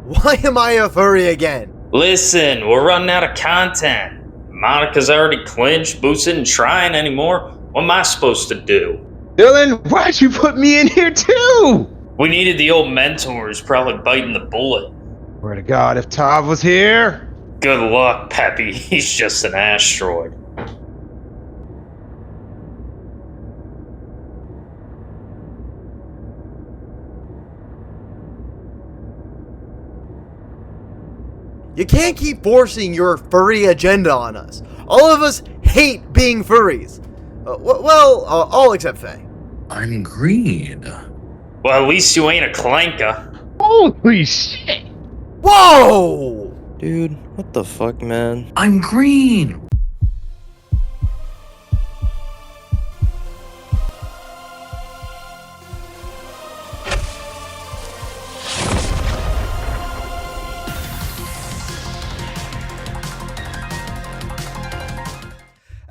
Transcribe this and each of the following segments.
Why am I a furry again? Listen, we're running out of content. Monica's already clinched, Boots isn't trying anymore. What am I supposed to do? Dylan, why'd you put me in here too? We needed the old mentor who's probably biting the bullet. Swear to God, if Tav was here. Good luck, Peppy. He's just an asteroid. You can't keep forcing your furry agenda on us. All of us hate being furries. All except Faye. I'm green. Well, at least you ain't a clanker. Holy shit! Whoa! Dude, what the fuck, man? I'm green.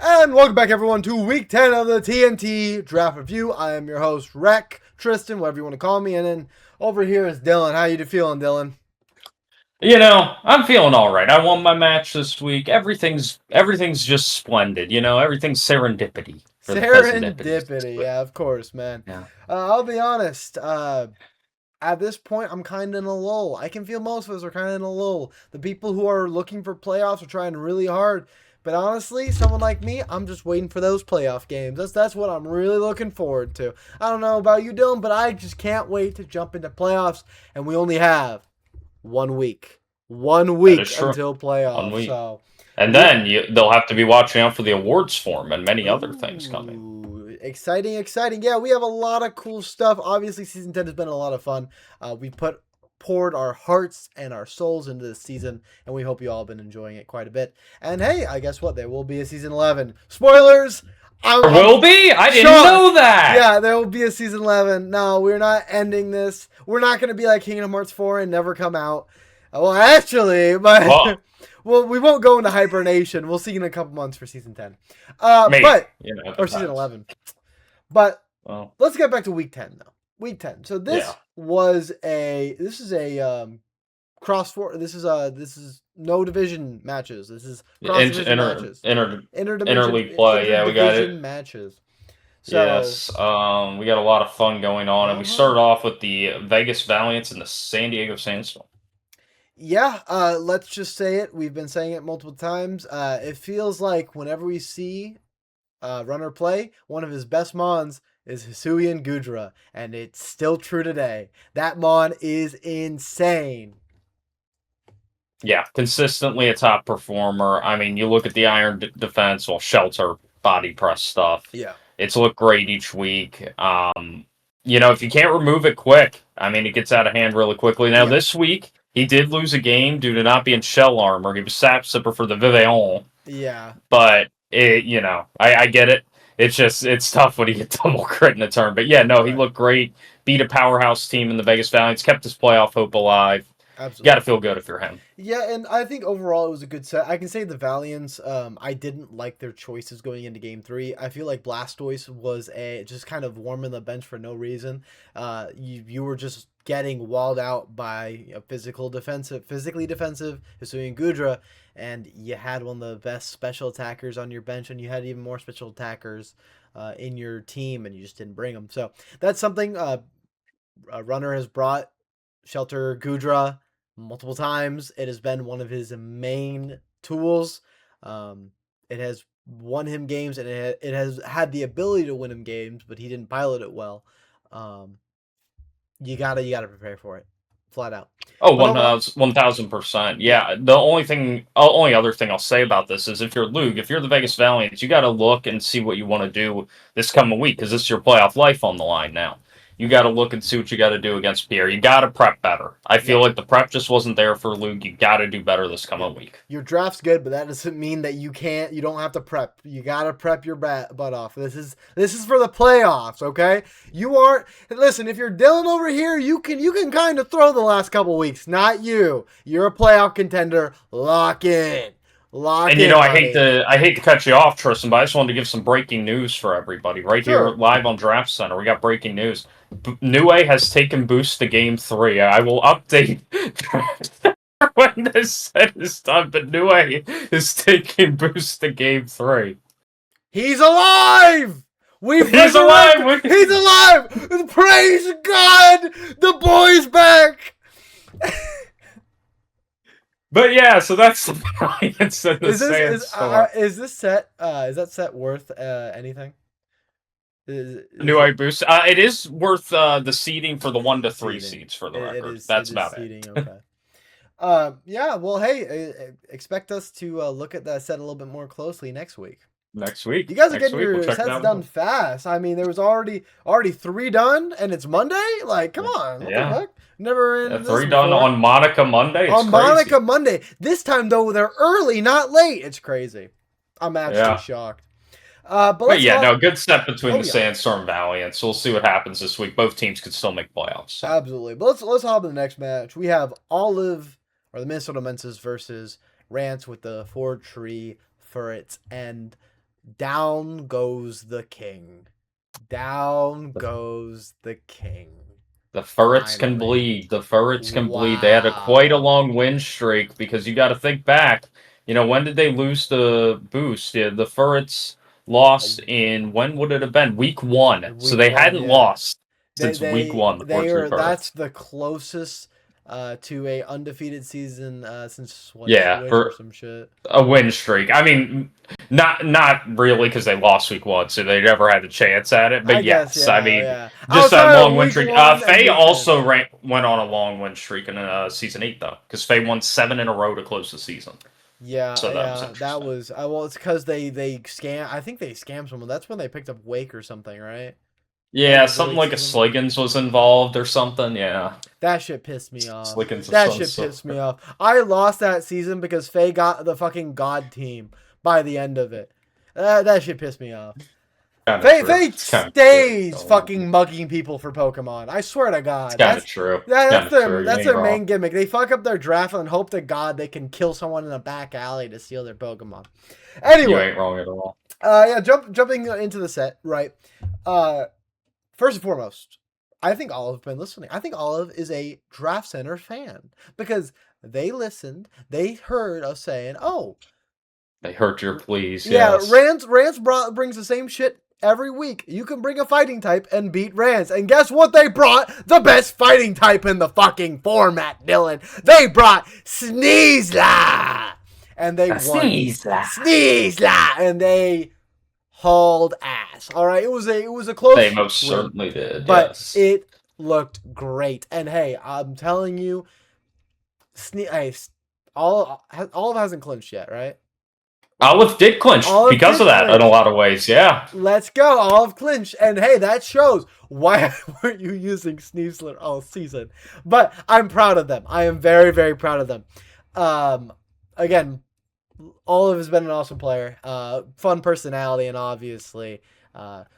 And welcome back, everyone, to week 10 of the TNT Draft Review. I am your host, Rec, Tristan, whatever you want to call me. And then over here is Dylan. How you feeling, Dylan? You know, I'm feeling all right. I won my match this week. Everything's just splendid. You know, everything's serendipity. Serendipity, yeah, of course, man. Yeah. I'll be honest. At this point, I'm kind of in a lull. I can feel most of us are kind of in a lull. The people who are looking for playoffs are trying really hard. But honestly, someone like me, I'm just waiting for those playoff games. That's what I'm really looking forward to. I don't know about you, Dylan, but I just can't wait to jump into playoffs. And we only have 1 week. 1 week until playoffs. 1 week. So, and then they'll have to be watching out for the awards form and many other things coming. Exciting. Yeah, we have a lot of cool stuff. Obviously, Season 10 has been a lot of fun. We poured our hearts and our souls into this season, and we hope you all have been enjoying it quite a bit. And hey, I guess what? There will be a Season 11. Spoilers! There will be? I didn't know that! Yeah, there will be a Season 11. No, we're not ending this. We're not going to be like Kingdom Hearts 4 and never come out. Well, actually, but... Well, we won't go into hibernation. We'll see you in a couple months for Season 10. Maybe. Or Season 11. But let's get back to Week 10, though. Week 10. So this is no division matches. This is cross division matches. Interleague play. Yeah, we got it. Matches. So, yes. We got a lot of fun going on, and we started off with the Vegas Valiants and the San Diego Sandstorm. Yeah, let's just say it. We've been saying it multiple times. It feels like whenever we see Runner play, one of his best mons is Hisuian Gudra, and it's still true today. That mon is insane. Yeah, consistently a top performer. I mean, you look at the Iron Defense, shelter, body press stuff. Yeah. It's looked great each week. You know, if you can't remove it quick, I mean, it gets out of hand really quickly. Now, this week, he did lose a game due to not being shell armor. He was Sap Sipper for the Vivillon. Yeah. But, I get it. It's tough when you get double crit in a turn. But yeah, no, he looked great. Beat a powerhouse team in the Vegas Valiants. Kept his playoff hope alive. Absolutely. You got to feel good if you're him. Yeah, and I think overall it was a good set. I can say the Valiants, I didn't like their choices going into Game 3. I feel like Blastoise was just kind of warming the bench for no reason. You were just getting walled out by a physically defensive Hisuian Gudra, and you had one of the best special attackers on your bench, and you had even more special attackers in your team, and you just didn't bring them. So that's something Runner has brought Shelter Gudra multiple times. It has been one of his main tools. It has won him games, and it has had the ability to win him games, but he didn't pilot it well. You gotta prepare for it, flat out. Oh, 1,000%. Yeah. The only other thing I'll say about this is if you're Luke, if you're the Vegas Valiants, you got to look and see what you want to do this coming week, because this is your playoff life on the line now. You got to look and see what you got to do against Pierre. You got to prep better. I feel like the prep just wasn't there for Luke. You got to do better this coming week. Your draft's good, but that doesn't mean that you don't have to prep. You got to prep your butt off. This is for the playoffs, okay? Listen, if you're Dylan over here, you can kind of throw the last couple weeks. Not you. You're a playoff contender. Lock in. Lock And in, I buddy. hate to cut you off, Tristan, but I just wanted to give some breaking news for everybody right Sure. here live on Draft Center. We got breaking news. Nue has taken boost to Game 3. I will update when this set is done, but Nue is taking boost to Game 3. He's alive! He's alive! He's alive! Praise God! The boy's back! But yeah, so that's the Valiants and the Sandstorm. Is this set? Is that set worth anything? Nue boost. It is worth the seeding for the 1 to 3 seeds for the record. That's about seeding, it. Okay. Yeah. Well, hey, expect us to look at that set a little bit more closely next week. Next week. You guys are getting your sets done fast. I mean, there was already 3 done, and it's Monday. Like, come on. What the heck? Never in 3 done on Monica Monday. It's on crazy. Monica Monday. This time though, they're early, not late. It's crazy. I'm actually shocked. But yeah, no, good set between the Sandstorm Valiants. We'll see what happens this week. Both teams could still make playoffs. So. Absolutely. But let's hop to the next match. We have Olive, or the Minnesota Mences versus Rants with the 4-tree Furrets, and down goes the king. Down goes the king. The Furrets can bleed. The Furrets can bleed. They had quite a long win streak because you got to think back. When did they lose the boost? Yeah, the Furrets lost in, when would it have been? Week 1. So they hadn't lost since week 1. That's the closest to a undefeated season since for some shit. A win streak. I mean, not really because they lost week 1, so they never had a chance at it. But just that long win streak. Faye also went on a long win streak in season 8 though, because Faye won 7 in a row to close the season. Yeah, so that was well. It's because they scam. I think they scammed someone. That's when they picked up Wake or something, right? Yeah, something like a Sliggins was involved or something. Yeah, that shit pissed me off. That shit pissed me off. I lost that season because Faye got the fucking God team by the end of it. That shit pissed me off. Faye stays fucking mugging people for Pokemon. I swear to God. That's true. That's their main gimmick. They fuck up their draft and hope to God they can kill someone in a back alley to steal their Pokemon. Anyway. You ain't wrong at all. Jumping into the set, right? First and foremost, I think Olive has been listening. I think Olive is a Draft Center fan because they listened. They heard us saying, "Oh, they heard your pleas." Yeah, yes. Rance brings the same shit every week. You can bring a fighting type and beat Rance. And guess what they brought? The best fighting type in the fucking format, Dylan. They brought Sneasla. And they won. Sneasla. And they hauled ass. All right, it was a close. They most certainly did. But it looked great. And hey, I'm telling you, Olive hasn't clinched yet, right? Olive did clinch because of that in a lot of ways, yeah. Let's go, Olive clinched. And hey, that shows why weren't you using Sneasler all season. But I'm proud of them. I am very, very proud of them. Again, Olive has been an awesome player. Fun personality, and obviously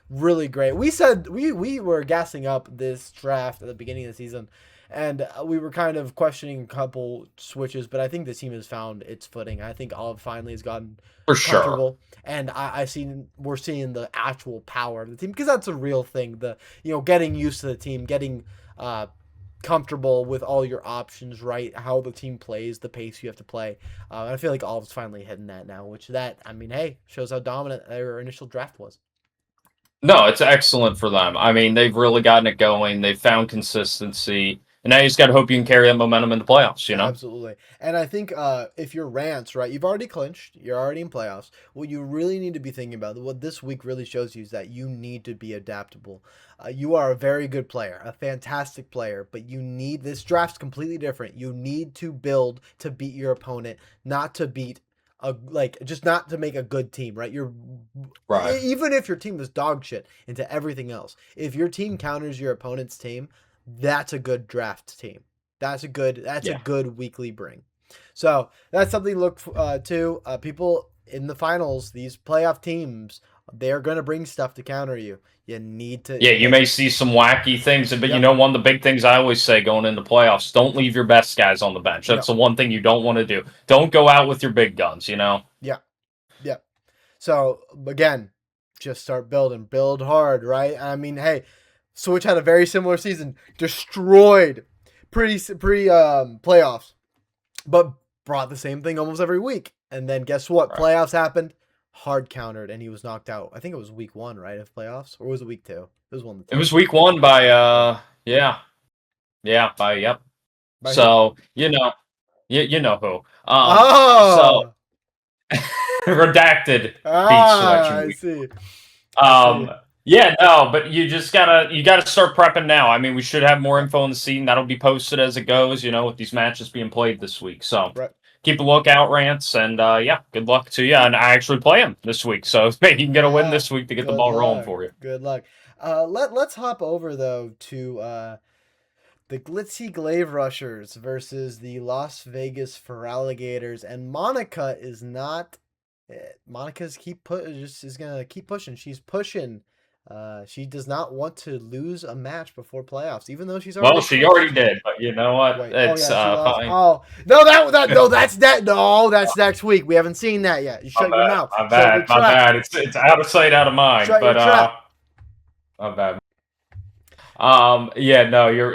really great. We said we were gassing up this draft at the beginning of the season, and we were kind of questioning a couple switches, but I think the team has found its footing. I think Olive finally has gotten comfortable, and we're seeing the actual power of the team, because that's a real thing. Getting used to the team, getting comfortable with all your options, right? How the team plays, the pace you have to play. I feel like Olive's finally hitting that now, shows how dominant their initial draft was. No, it's excellent for them. I mean, they've really gotten it going. They've found consistency. And now you just got to hope you can carry that momentum in the playoffs, Absolutely. And I think if you're Rance, right, you've already clinched. You're already in playoffs. What you really need to be thinking about, what this week really shows you, is that you need to be adaptable. You are a very good player, a fantastic player, but this draft's completely different. You need to build to beat your opponent, not to beat just not to make a good team, right? Even if your team is dog shit into everything else, if your team counters your opponent's team, that's a good draft team. That's a good weekly bring. So that's something to look to. People in the finals, these playoff teams, They're gonna bring stuff to counter you. You need to. Yeah, you may see some wacky things, but Yep. one of the big things I always say going into playoffs: don't leave your best guys on the bench. That's No. the one thing you don't want to do. Don't go out with your big guns. Yeah. So again, just start building, build hard, right? I mean, hey, Switch had a very similar season, destroyed pre playoffs, but brought the same thing almost every week. And then guess what? Right. Playoffs happened, hard countered, and he was knocked out. I think it was week 1, right, of playoffs, or was it week 2? It was one of the two. It was week 1 by yep. By so you know who. Oh, So redacted I beach see. Yeah, no, but you gotta start prepping now. I mean, we should have more info on the scene that'll be posted as it goes. With these matches being played this week. So Right. keep a lookout, Rants, and good luck to you. And I actually play him this week, so maybe you can get a win this week to get the ball rolling for you. Good luck. Let's hop over though to the Glitzy Glaive Rushers versus the Las Vegas Feraligators, and Monica is not. Monica's is gonna keep pushing. She's pushing. She does not want to lose a match before playoffs, even though she's already. Well, she already did, but you know what? Wait, It's fine. Oh no, that's next week. We haven't seen that yet. You shut your mouth. My bad. It's out of sight, out of mind. Shut your trap. My bad. Yeah, no, you're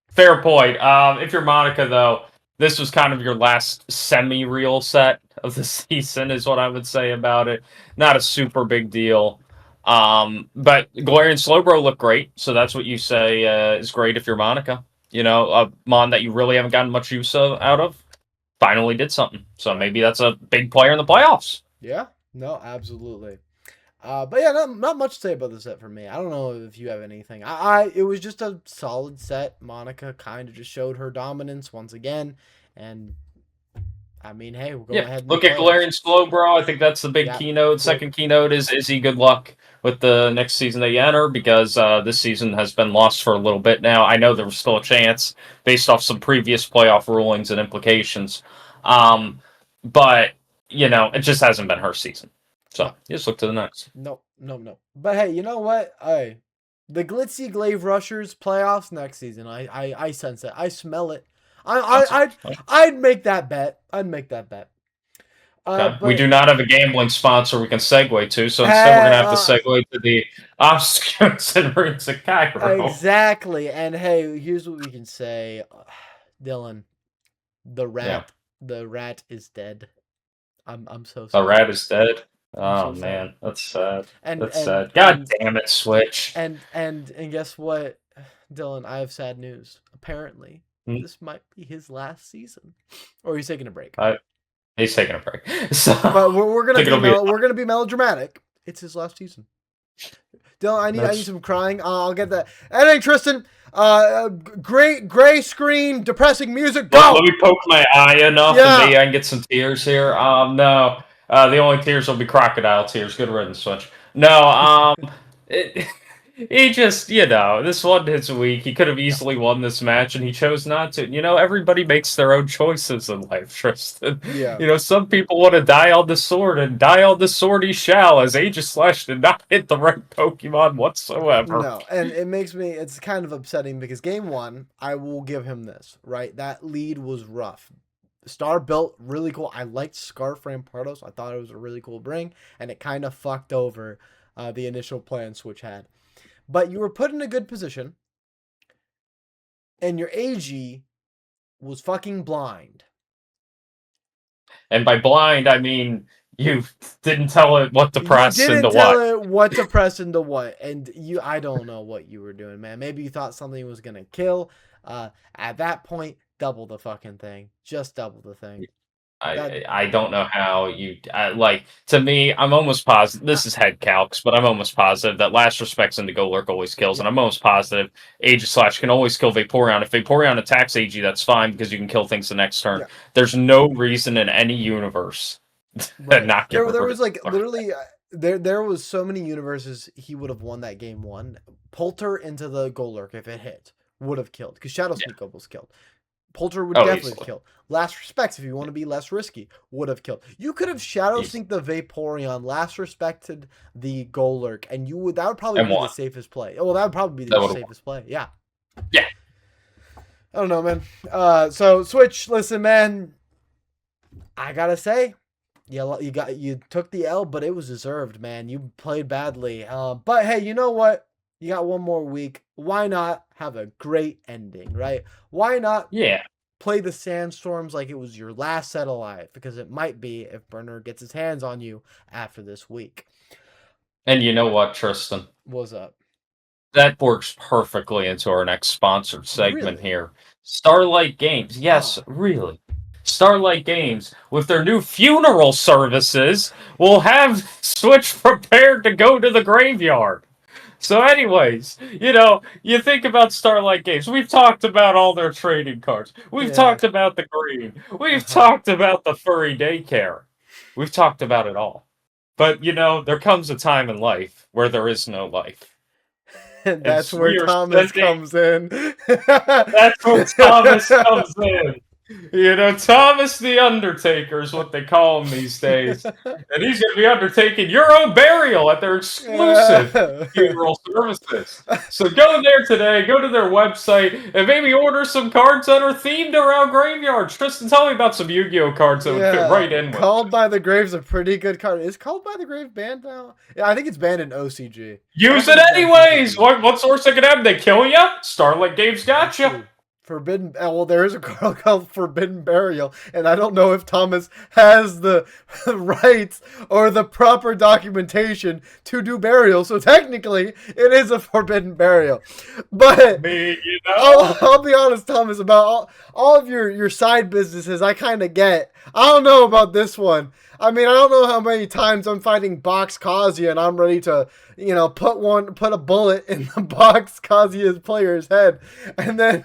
fair point. If you're Monica though, this was kind of your last semi-real set of the season, is what I would say about it. Not a super big deal. But Galarian Slowbro looked great, so that's what you say is great if you're Monica. A Mon that you really haven't gotten much use out of, finally did something. So maybe that's a big player in the playoffs. Yeah, no, absolutely. But yeah, not much to say about the set for me. I don't know if you have anything. It was just a solid set. Monica kind of just showed her dominance once again, and I mean, hey, we'll go ahead and look at Galarian Slowbro. I think that's the big keynote. Cool. Second keynote is he good luck with the next season that you enter, because this season has been lost for a little bit now. I know there was still a chance based off some previous playoff rulings and implications, but it just hasn't been her season. So you just look to the next. No. But hey, you know what? The Glitzy Glaive Rushers playoffs next season. I sense it. I smell it. I'd make that bet. Okay. We do not have a gambling sponsor we can segue to, so instead we're gonna have to segue to the Obstagoons and Runes of Cairo. Exactly. And hey, here's what we can say, Dylan. The rat is dead. I'm so sorry. The rat is dead. Oh so man, that's sad. That's sad. God damn it, Switch. And guess what, Dylan? I have sad news. Apparently, this might be his last season, or he's taking a break. He's taking a break. So, but we're gonna be melodramatic. It's his last season. Dylan, I need some crying. I'll get that. Anything, Tristan. Gray screen, depressing music. Go. Let me poke my eye enough, and maybe I can get some tears here. No. The only tears will be crocodile tears. Good riddance, Switch. No, he just, this wasn't his week. He could have easily won this match, and he chose not to. Everybody makes their own choices in life, Tristan. Yeah. Some people want to die on the sword, and die on the sword he shall, as Aegislash did not hit the right Pokemon whatsoever. No, and it's kind of upsetting because game 1, I will give him this, right? That lead was rough. Star built really cool. I liked Scarf Rampardos. I thought it was a really cool bring, and it kind of fucked over the initial plan Switch had. But you were put in a good position, and your AG was fucking blind. And by blind, I mean you didn't tell it what to press into what. You didn't tell it what to press into what, and I don't know what you were doing, man. Maybe you thought something was gonna kill. At that point, double the fucking thing. Just double the thing. I don't know how you to me, I'm almost positive this is head calcs, but I'm almost positive that Last Respects into Golurk always kills, and I'm almost positive Aegislash can always kill Vaporeon. If Vaporeon attacks AG, that's fine because you can kill things the next turn. There's no reason in any universe to not get there was literally there was so many universes he would have won that game 1. Polter into the Golurk if it hit would have killed, because Shadow Sneak was killed. Polter would definitely have killed. Last Respects, if you want to be less risky, would have killed. You could have Shadow Synced the Vaporeon, Last Respected the Golurk, and that would probably be the safest play. Well, that would probably be the safest play. Yeah. Yeah. I don't know, man. So Switch, listen, man. I gotta say, you took the L, but it was deserved, man. You played badly. But hey, you know what? You got one more week. Why not have a great ending, right? Why not? Yeah. Play the Sandstorms like it was your last set alive, because it might be if Burner gets his hands on you after this week. And you know what, Tristan? What's up? That works perfectly into our next sponsored segment here. Starlight Games. Yes, really. Starlight Games, with their new funeral services, will have Switch prepared to go to the graveyard. So anyways, you think about Starlight Games. We've talked about all their trading cards. We've talked about the green. We've talked about the furry daycare. We've talked about it all. But, there comes a time in life where there is no life. That's where Thomas comes in. That's where Thomas comes in. Thomas the Undertaker is what they call him these days. And he's going to be undertaking your own burial at their exclusive funeral services. So go there today, go to their website, and maybe order some cards that are themed around graveyards. Tristan, tell me about some Yu-Gi-Oh cards that would fit right in with Called by the Grave's a pretty good card. Is Called by the Grave banned now? Yeah, I think it's banned in OCG. Use it anyways! What source they could have? They kill you? Starlight Games got you. Forbidden. Well, there is a card called Forbidden Burial, and I don't know if Thomas has the rights or the proper documentation to do burial. So technically, it is a Forbidden Burial. But I'll be honest, Thomas, about all of your side businesses. I kind of get. I don't know about this one. I mean, I don't know how many times I'm fighting Box Kazuya and I'm ready to, put a bullet in the Box Kazuya's player's head and then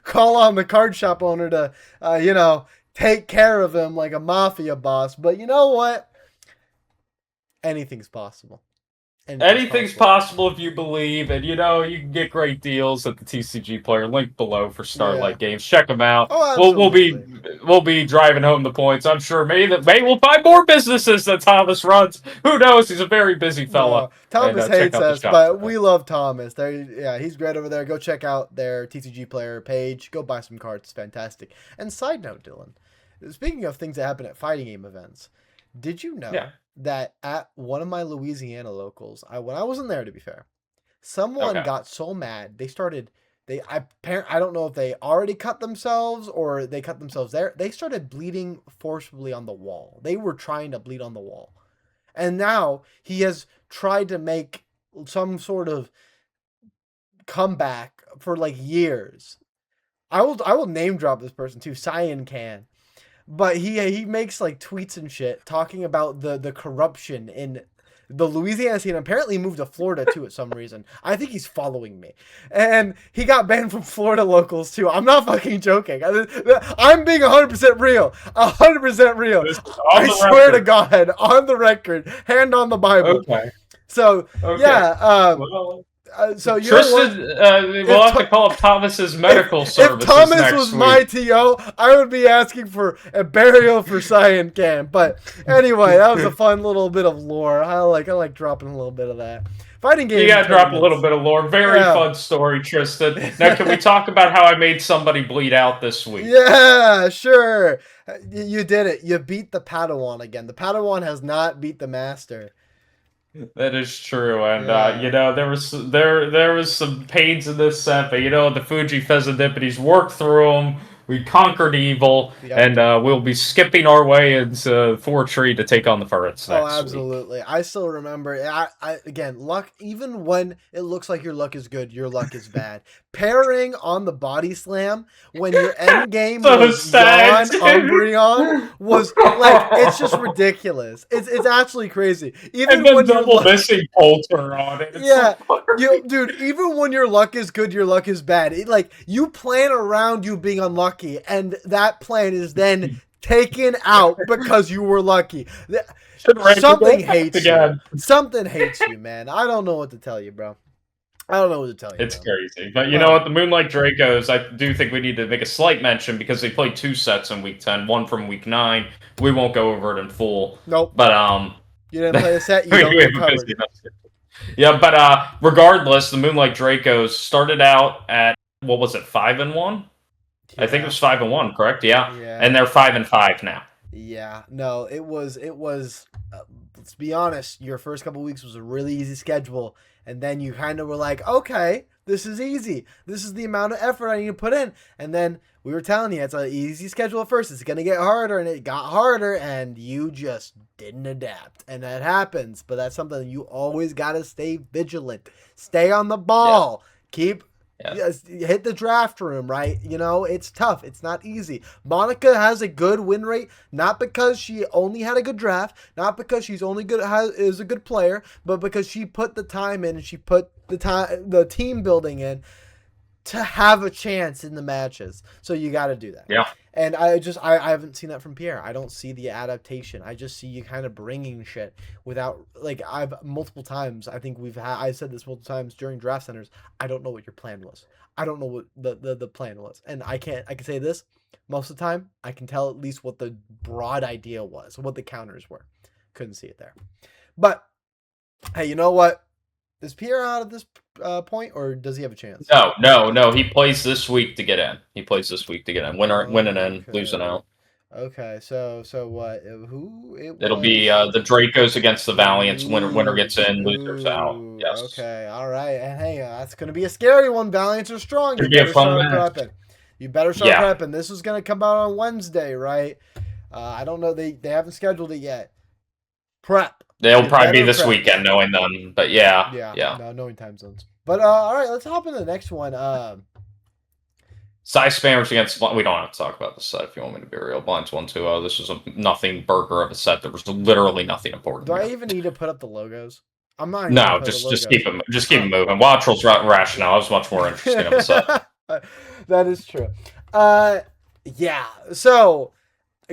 call on the card shop owner to, take care of him like a mafia boss. But you know what? Anything's possible. Anything's possible if you believe, and you can get great deals at the TCG Player link below for Starlight Games. Check them out. Oh, we'll be driving home the points. I'm sure May will find more businesses that Thomas runs. Who knows? He's a very busy fella. Thomas hates us, but we love Thomas. He's great over there. Go check out their TCG Player page. Go buy some cards. It's fantastic. And side note, Dylan, speaking of things that happen at fighting game events, did you know that at one of my Louisiana locals, when I wasn't there, to be fair, someone got so mad I don't know if they already cut themselves or they cut themselves there. They started bleeding forcibly on the wall. They were trying to bleed on the wall, and now he has tried to make some sort of comeback for like years. I will name drop this person too, Cyan Can. But he makes like tweets and shit talking about the corruption in the Louisiana scene. Apparently he moved to Florida too at some reason. I think he's following me. And he got banned from Florida locals too. I'm not fucking joking. I'm being 100% real. 100% real. I swear to God, on the record, hand on the Bible. Okay. So, yeah. So Tristan, we'll have to call up Thomas's medical services. If Thomas was my TO, I would be asking for a burial for Cyan Can. But anyway, that was a fun little bit of lore. I like dropping a little bit of that. Fighting game. You gotta drop a little bit of lore. Very fun story, Tristan. Now, can we talk about how I made somebody bleed out this week? Yeah, sure. You did it. You beat the Padawan again. The Padawan has not beat the Master. That is true, and there was some pains in this set, but the Fuji Fezandipitis worked through them. We conquered evil, and we'll be skipping our way into Fortree to take on the Furrets next week. Absolutely. I still remember. Again, luck, even when it looks like your luck is good, your luck is bad. Pairing on the body slam when your end game was Dawn Umbreon was like, it's just ridiculous. It's actually crazy. Even and then when double missing Polter on it. Dude, even when your luck is good, your luck is bad. You plan around you being unlucky, and that plan is then taken out because you were lucky. Something hates you. Something hates you, man. I don't know what to tell you, bro. I don't know what to tell you. It's man. crazy. But you know what? The Moonlight Dracos, I do think we need to make a slight mention because they played 2 sets in week 10, one from week 9. We won't go over it in full. Nope. But you didn't play a set, you don't get covered. Yeah, but regardless, the Moonlight Dracos started out at what was it, 5-1? I think it was 5-1, correct? Yeah. And they're 5-5 now. Yeah, no, it was. Let's be honest. Your first couple weeks was a really easy schedule, and then you kind of were like, okay, this is easy. This is the amount of effort I need to put in, and then we were telling you it's an easy schedule at first. It's gonna get harder, and it got harder, and you just didn't adapt, and that happens. But that's something you always gotta stay vigilant, stay on the ball, keep. Yes, hit the draft room, right? You know, it's tough. It's not easy. Monica has a good win rate, not because she only had a good draft, not because she's only is a good player, but because she put the time in and she put the team building in to have a chance in the matches. So you got to do that. Yeah. And I haven't seen that from Pierre. I don't see the adaptation. I just see you kind of bringing shit without, like, I've multiple times, I think I've said this multiple times during draft centers. I don't know what your plan was. I don't know what the plan was. And I can say this, most of the time, I can tell at least what the broad idea was, what the counters were. Couldn't see it there. But, hey, you know what? Is Pierre out at this point, or does he have a chance? No. He plays this week to get in. Winning in, losing out. Okay, so what? Who? It'll be the Dracos against the Valiants. Winner gets in, losers out. Yes. Okay, all right. And hey, that's going to be a scary one. Valiants are strong. You better start prepping. You better start prepping. This is going to come out on Wednesday, right? I don't know. They haven't scheduled it yet. Prep. They'll probably be this weekend, knowing them. But yeah. No, knowing time zones. But all right, let's hop into the next one. Psyspammers against. We don't have to talk about the set if you want me to be real. Blinds 1-2-0. This was a nothing burger of a set. There was literally nothing important. Do I even need to put up the logos? I'm not. No, just keep them moving. Wattrels Rationale. I was much more interesting of a set. That is true. Yeah. So,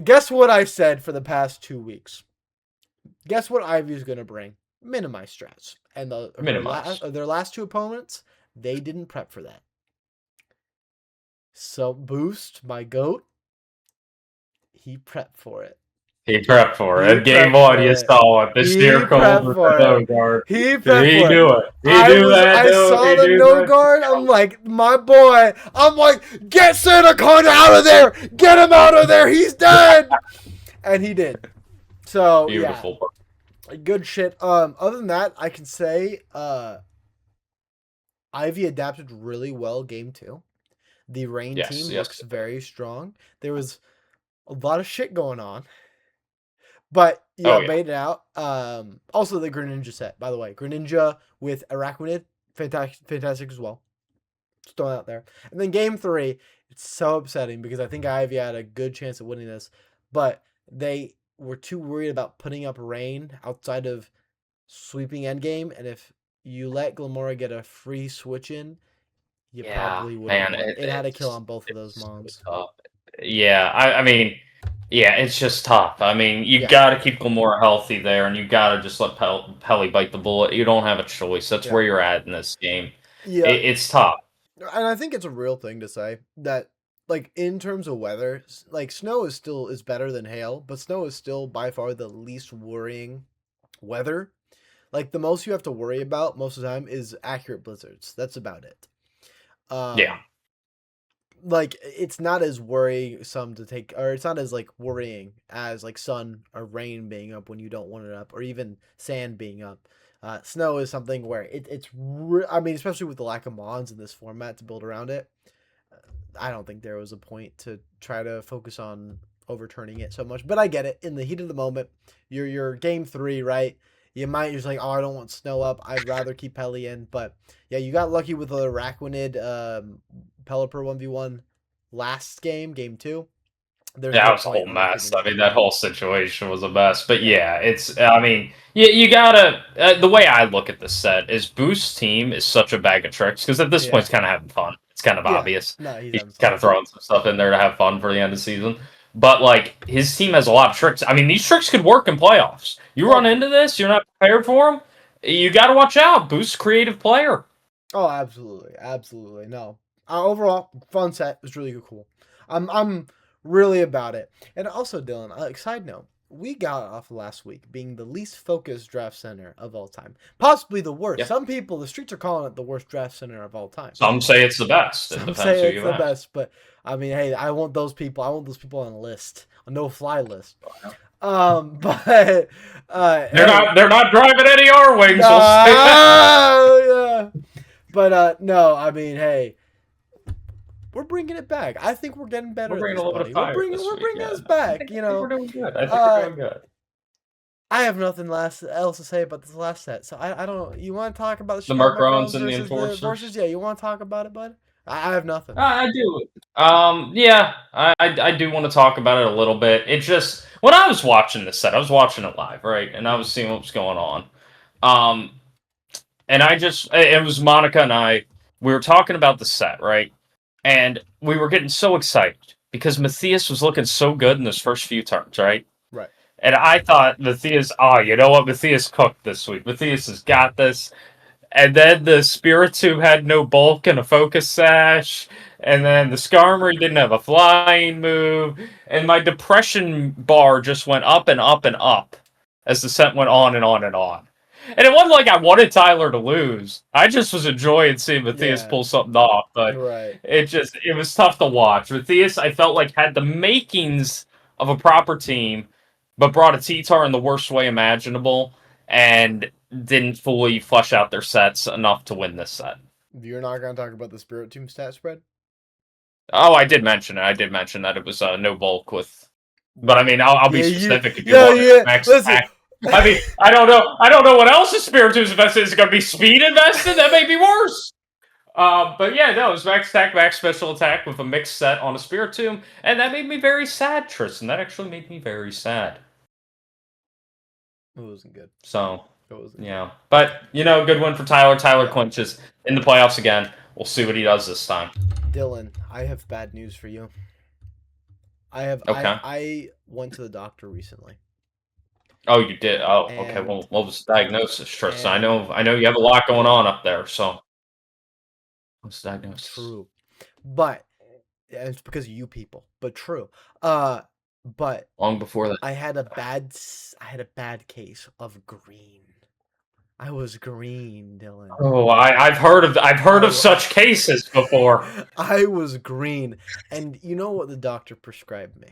guess what I said for the past 2 weeks. Guess what Ivy's going to bring? Minimize strats. And their last 2 opponents, they didn't prep for that. So, Boost, my goat, he prepped for it. Game 1, you saw it. The steer called with the no guard. He prepped for it. He do it. I saw the no guard. I'm like, my boy. I'm like, get Santa Con out of there. Get him out of there. He's dead. And he did. So, beautiful. Yeah. Good shit. Other than that, I can say Ivy adapted really well game 2. The Rain team looks very strong. There was a lot of shit going on. But made it out. Also the Greninja set, by the way. Greninja with Araquanid, fantastic as well. Just throwing it out there. And then game 3, it's so upsetting because I think Ivy had a good chance of winning this. But they were too worried about putting up Rain outside of sweeping endgame. And if you let Glamora get a free switch in, you probably would have won. It had a kill on both of those mons. I mean, it's just tough. I mean, you got to keep Glamora healthy there, and you got to just let Pelly bite the bullet. You don't have a choice. That's where you're at in this game. Yeah. It's tough. And I think it's a real thing to say that, like, in terms of weather, like, snow is better than hail, but snow is still by far the least worrying weather. Like, the most you have to worry about most of the time is accurate blizzards. That's about it. Like, it's not as worrisome to take, or it's not as, like, worrying as, like, sun or rain being up when you don't want it up, or even sand being up. Snow is something where I mean, especially with the lack of mons in this format to build around it, I don't think there was a point to try to focus on overturning it so much. But I get it. In the heat of the moment, you're game 3, right? You might just like, oh, I don't want snow up. I'd rather keep Pelly in. But yeah, you got lucky with the Araquanid Pelipper 1v1 last game 2. That was a whole mess. I mean, that whole situation was a mess. But yeah, I mean, you gotta, the way I look at this set is Boost's team is such a bag of tricks, because at this point, it's kind of having fun. It's kind of obvious. No, he's kind of throwing some stuff in there to have fun for the end of the season. But, like, his team has a lot of tricks. I mean, these tricks could work in playoffs. You run into this, you're not prepared for them, you got to watch out. Boost's creative player. Oh, absolutely, absolutely. No, overall fun set. It was really cool. I'm really about it. And also, Dylan, side note, we got off last week being the least focused draft center of all time, possibly the worst. Yeah. Some people, the streets are calling it the worst draft center of all time. Some say it's the best. It Some depends say who it's you the ask. best, but I mean, hey, I want those people. I want those people on a list, a no-fly list. But They're not driving any R wings. We'll say that. yeah. But no, I mean, hey, we're bringing it back. I think we're getting better. We're bringing at this, a little bit buddy. of fire. We're bringing us I back. think You know, we're doing good. I think we're doing good. I have nothing else to say about this last set. So I don't. You want to talk about The Murkroans and the Enforcers? Yeah, you want to talk about it, bud? I have nothing. I do. Yeah, I do want to talk about it a little bit. It just when I was watching this set, I was watching it live, right, and I was seeing what was going on. And it was Monica and I. We were talking about the set, right, and we were getting so excited because Matthias was looking so good in those first few turns, right. Right. And I thought Matthias, you know what? Matthias cooked this week. Matthias has got this. And then the Spiritomb had no bulk and a focus sash. And then the Skarmory didn't have a flying move. And my depression bar just went up and up and up as the set went on and on and on. And it wasn't like I wanted Tyler to lose. I just was enjoying seeing Matthias pull something off. But it was tough to watch. Matthias, I felt like, had the makings of a proper team, but brought a T-Tar in the worst way imaginable, and didn't fully flush out their sets enough to win this set. You're not going to talk about the Spiritomb stat spread? Oh, I did mention it. I did mention that it was no bulk with... But, I mean, I'll be specific if you want. Max attack. I mean, I don't know what else is Spiritomb's invested. Is it going to be speed invested? That may be worse. But yeah, no, it was max attack, max special attack with a mixed set on a Spiritomb, and that made me very sad, Tristan. That actually made me very sad. It wasn't good. So, yeah. But, good one for Tyler. Tyler clinches in the playoffs again. We'll see what he does this time. Dylan, I have bad news for you. Okay. I went to the doctor recently. Oh, you did? Oh, okay. Well, what was the diagnosis, Tristan? I know you have a lot going on up there, so... What's the diagnosis? True. But, it's because of you people. But true. But long before that, I had a bad case of green. I was green, Dylan. Oh, I've heard of such cases before. I was green, and you know what the doctor prescribed me?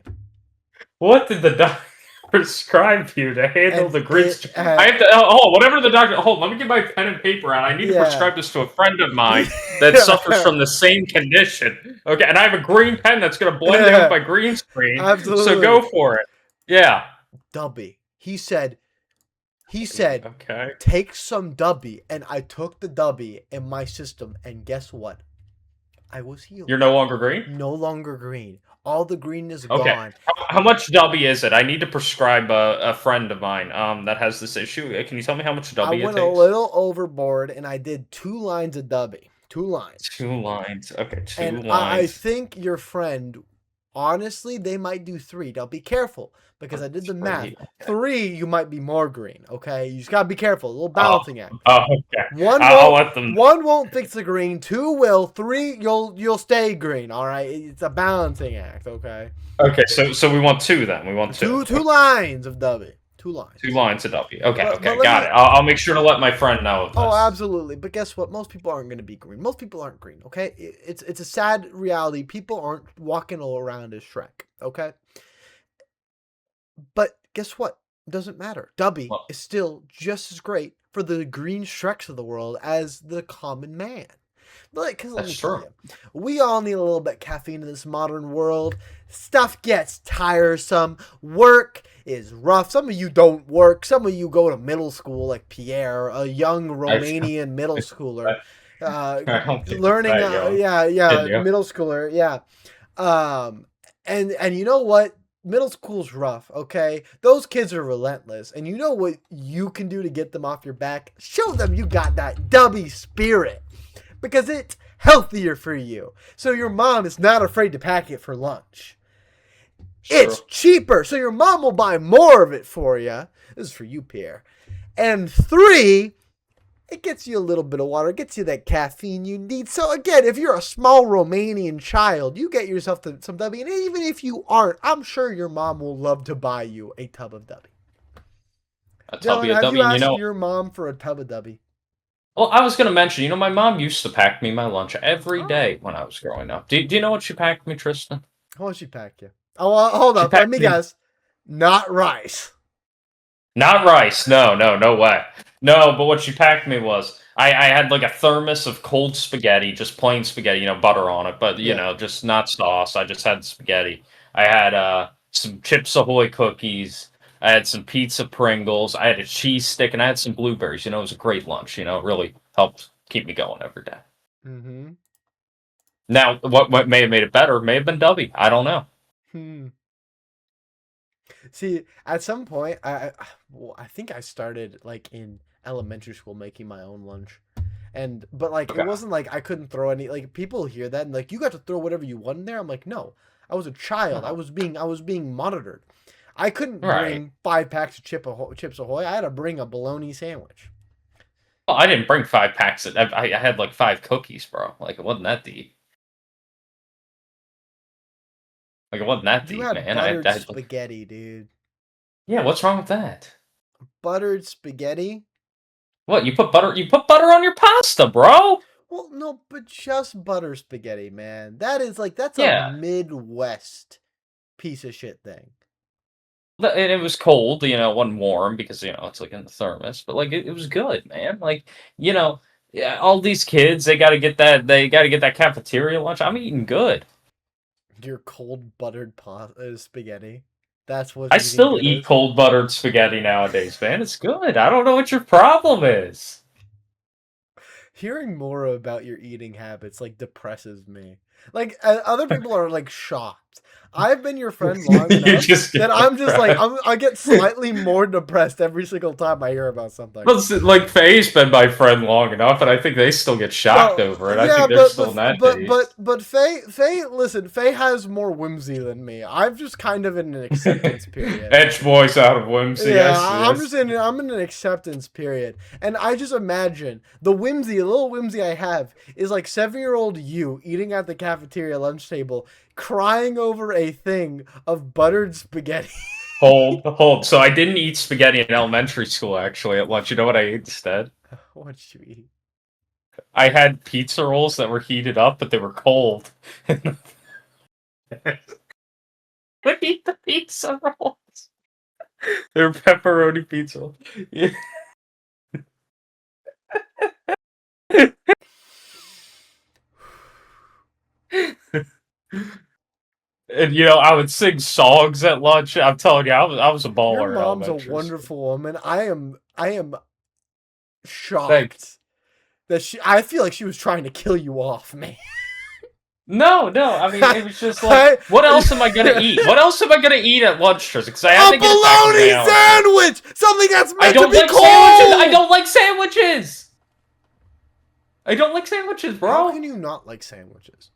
What did the doctor prescribe you to handle the green? I have to. Whatever the doctor. Let me get my pen and paper out. I need to prescribe this to a friend of mine that suffers from the same condition. Okay, and I have a green pen that's going to blend in with my green screen. Absolutely. So go for it. Yeah. Dubby. He said, okay, take some Dubby, and I took the Dubby in my system, and guess what? I was healed. You're no longer green? No longer green. All the green is gone. How much Dubby is it? I need to prescribe a friend of mine that has this issue. Can you tell me how much Dubby it takes? I went a little overboard, and I did 2 lines of Dubby. 2 lines. 2 lines. Okay, 2 lines. I think your friend, honestly, they might do 3. Now, be careful, because I did the math. 3, you might be more green, okay? You just gotta be careful. A little balancing act. Oh, okay. I'll let them... 1 won't fix the green. 2 will. 3, you'll stay green, all right? It's a balancing act, okay? Okay, so we want 2 then. We want 2. 2 lines of Dubby. 2 lines. 2 lines of Dubby. Okay, got it. I'll make sure to let my friend know of this. Oh, absolutely. But guess what? Most people aren't going to be green. Most people aren't green, okay? It's a sad reality. People aren't walking all around as Shrek, okay? But guess what? It doesn't matter. Dubby is still just as great for the green Shreks of the world as the common man. Because let me tell you, we all need a little bit of caffeine in this modern world. Stuff gets tiresome. Work is rough. Some of you don't work. Some of you go to middle school, like Pierre, a young Romanian middle schooler, learning. Middle schooler. Yeah. And you know what? Middle school's rough, okay? Those kids are relentless. And you know what you can do to get them off your back? Show them you got that Dubby spirit. Because it's healthier for you. So your mom is not afraid to pack it for lunch. Sure. It's cheaper, so your mom will buy more of it for you. This is for you, Pierre. And 3, It gets you a little bit of water. It gets you that caffeine you need. So again, if you're a small Romanian child, you get yourself some Dubby. And even if you aren't, I'm sure your mom will love to buy you a tub of Dubby. A tub Dylan, of have Dubby, you and asked your mom for a tub of Dubby? well, I was going to mention, my mom used to pack me my lunch every day when I was growing up. Do you know what she packed me, Tristan? How much she pack you? Oh, hold She up. Let packed me me- guess. Not rice. Not rice. No way. No, but what she packed me was I had like a thermos of cold spaghetti, just plain spaghetti, butter on it, but just not sauce. I just had spaghetti. I had some Chips Ahoy cookies. I had some pizza Pringles. I had a cheese stick, and I had some blueberries. It was a great lunch. It really helped keep me going every day. Mm-hmm. Now, what may have made it better may have been Dubby. I don't know. See, at some point, I think I started like in elementary school making my own lunch, but like Okay. it wasn't like I couldn't throw any. Like people hear that and like you got to throw whatever you want in there. I'm like, no, I was a child. I was being monitored. I couldn't bring 5 packs of Chips Ahoy. I had to bring a bologna sandwich. Well, I didn't bring 5 packs. I had like 5 cookies, bro. Like it wasn't that deep. Like it wasn't that deep, You had man. buttered spaghetti, dude. Yeah, what's wrong with that? Buttered spaghetti? What, you put butter on your pasta, bro? Well, no, but just butter spaghetti, man. That's Yeah. a Midwest piece of shit thing. And it was cold, it wasn't warm because, it's like in the thermos, but like it was good, man. Like, yeah, all these kids, they gotta get that cafeteria lunch. I'm eating good. Your cold buttered spaghetti. That's what I still eat cold buttered spaghetti nowadays, man. It's good. I don't know what your problem is. Hearing more about your eating habits like depresses me. Like other people are like shocked. I've been your friend long enough that I'm just like I get slightly more depressed every single time I hear about something. Well, like Faye's been my friend long enough, and I think they still get shocked over it. I think they're still in that phase. But Faye, listen, Faye has more whimsy than me. I'm just kind of in an acceptance period. Edge voice out of whimsy. Yeah, I'm in an acceptance period, and I just imagine the little whimsy I have is like 7-year-old you eating at the cafeteria lunch table, crying over a thing of buttered spaghetti. Hold. So I didn't eat spaghetti in elementary school, actually, at lunch. You know what I ate instead? What'd you eat? I had pizza rolls that were heated up, but they were cold. I eat the pizza rolls. They're pepperoni pizza. Yeah. And I would sing songs at lunch. I'm telling you, I was a baller. Your mom's a elementary wonderful woman. I am shocked Thanks. that I feel like she was trying to kill you off, man. No. I mean, it was just like, what else am I gonna eat? What else am I gonna eat at lunch, Tristan? Because I had A to get it back bologna down. sandwich! Something that's meant to be like cold! sandwiches. I don't like sandwiches. I don't like sandwiches, bro. How can you not like sandwiches?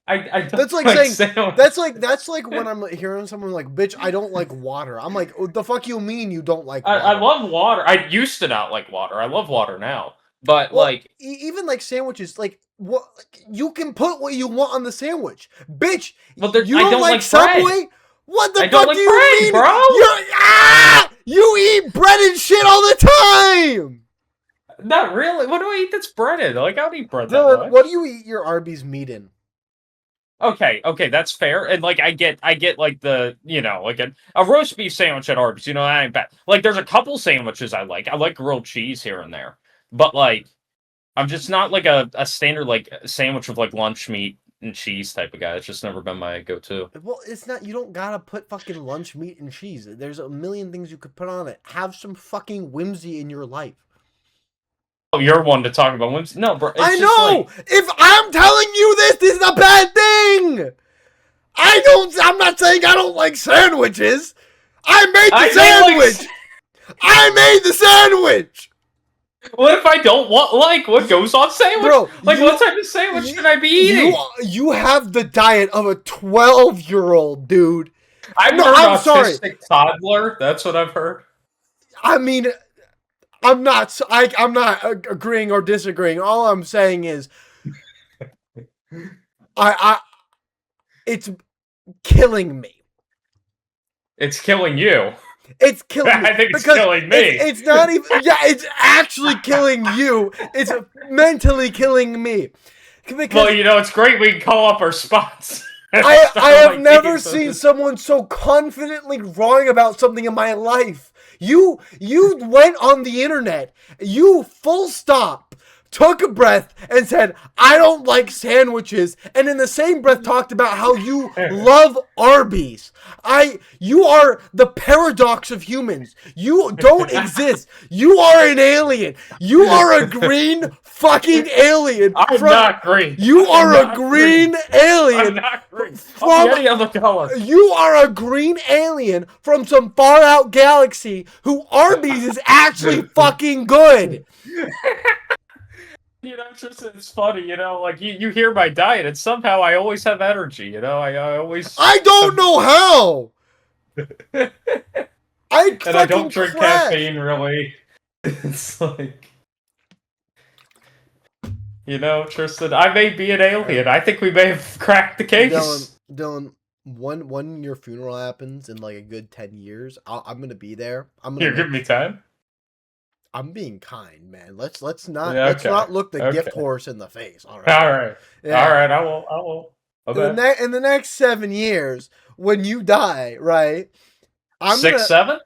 I don't That's like saying that's like when I'm hearing someone like, bitch, I don't like water. I'm like, what the fuck you mean you don't like water? I love water. I used to not like water. I love water now. But Well, like even like sandwiches, like what you can put what you want on the sandwich, bitch. Well, you I don't don't like like Subway? bread. What the I fuck don't like do you bread, mean, bro? You eat bread and shit all the time. not really. What do I eat that's breaded? Like I don't eat bread that Dylan, much. what do you eat your Arby's meat in? Okay, that's fair. And like I get like the like a roast beef sandwich at Arby's. That ain't bad. Like there's a couple sandwiches I like. I like grilled cheese here and there, but like I'm just not like a standard like sandwich with like lunch meat and cheese type of guy. It's just never been my go-to. Well, it's not. You don't gotta put fucking lunch meat and cheese. There's a million things you could put on it. Have some fucking whimsy in your life. Oh, you're one to talk about whimsy. No, bro. I know. If I'm telling you this is a bad thing. I'm not saying I don't like sandwiches. I made the sandwich. I made the sandwich. What if I don't want what goes on sandwich? Bro, what type of sandwich should I be eating? You have the diet of a 12-year-old, dude. I'm an autistic toddler. That's what I've heard. I mean, I'm not agreeing or disagreeing. All I'm saying is, it's killing me. It's killing you. It's killing me. I think it's killing me. It's not even. Yeah, it's actually killing you. It's mentally killing me. Because, well, it's great we can call up our spots. I have never seen someone so confidently wrong about something in my life. You went on the internet. You full stop. Took a breath and said, I don't like sandwiches, and in the same breath talked about how you love Arby's. You are the paradox of humans. You don't exist. You are an alien. You are a green fucking alien. I'm not green. You are a green alien. I'm not green. From any other color. You are a green alien from some far out galaxy who Arby's is actually fucking good. It's funny, like you hear my diet, and somehow I always have energy, I always... I don't know how! I don't drink caffeine, really. It's like... Tristan, I may be an alien. I think we may have cracked the case. Dylan, when your funeral happens in like a good 10 years, I'm gonna be there. You're giving me 10? I'm being kind, man. Let's not look the gift horse in the face. All right. All right. Yeah. All right. I will. Okay. In the next 7 years, when you die, right? 7?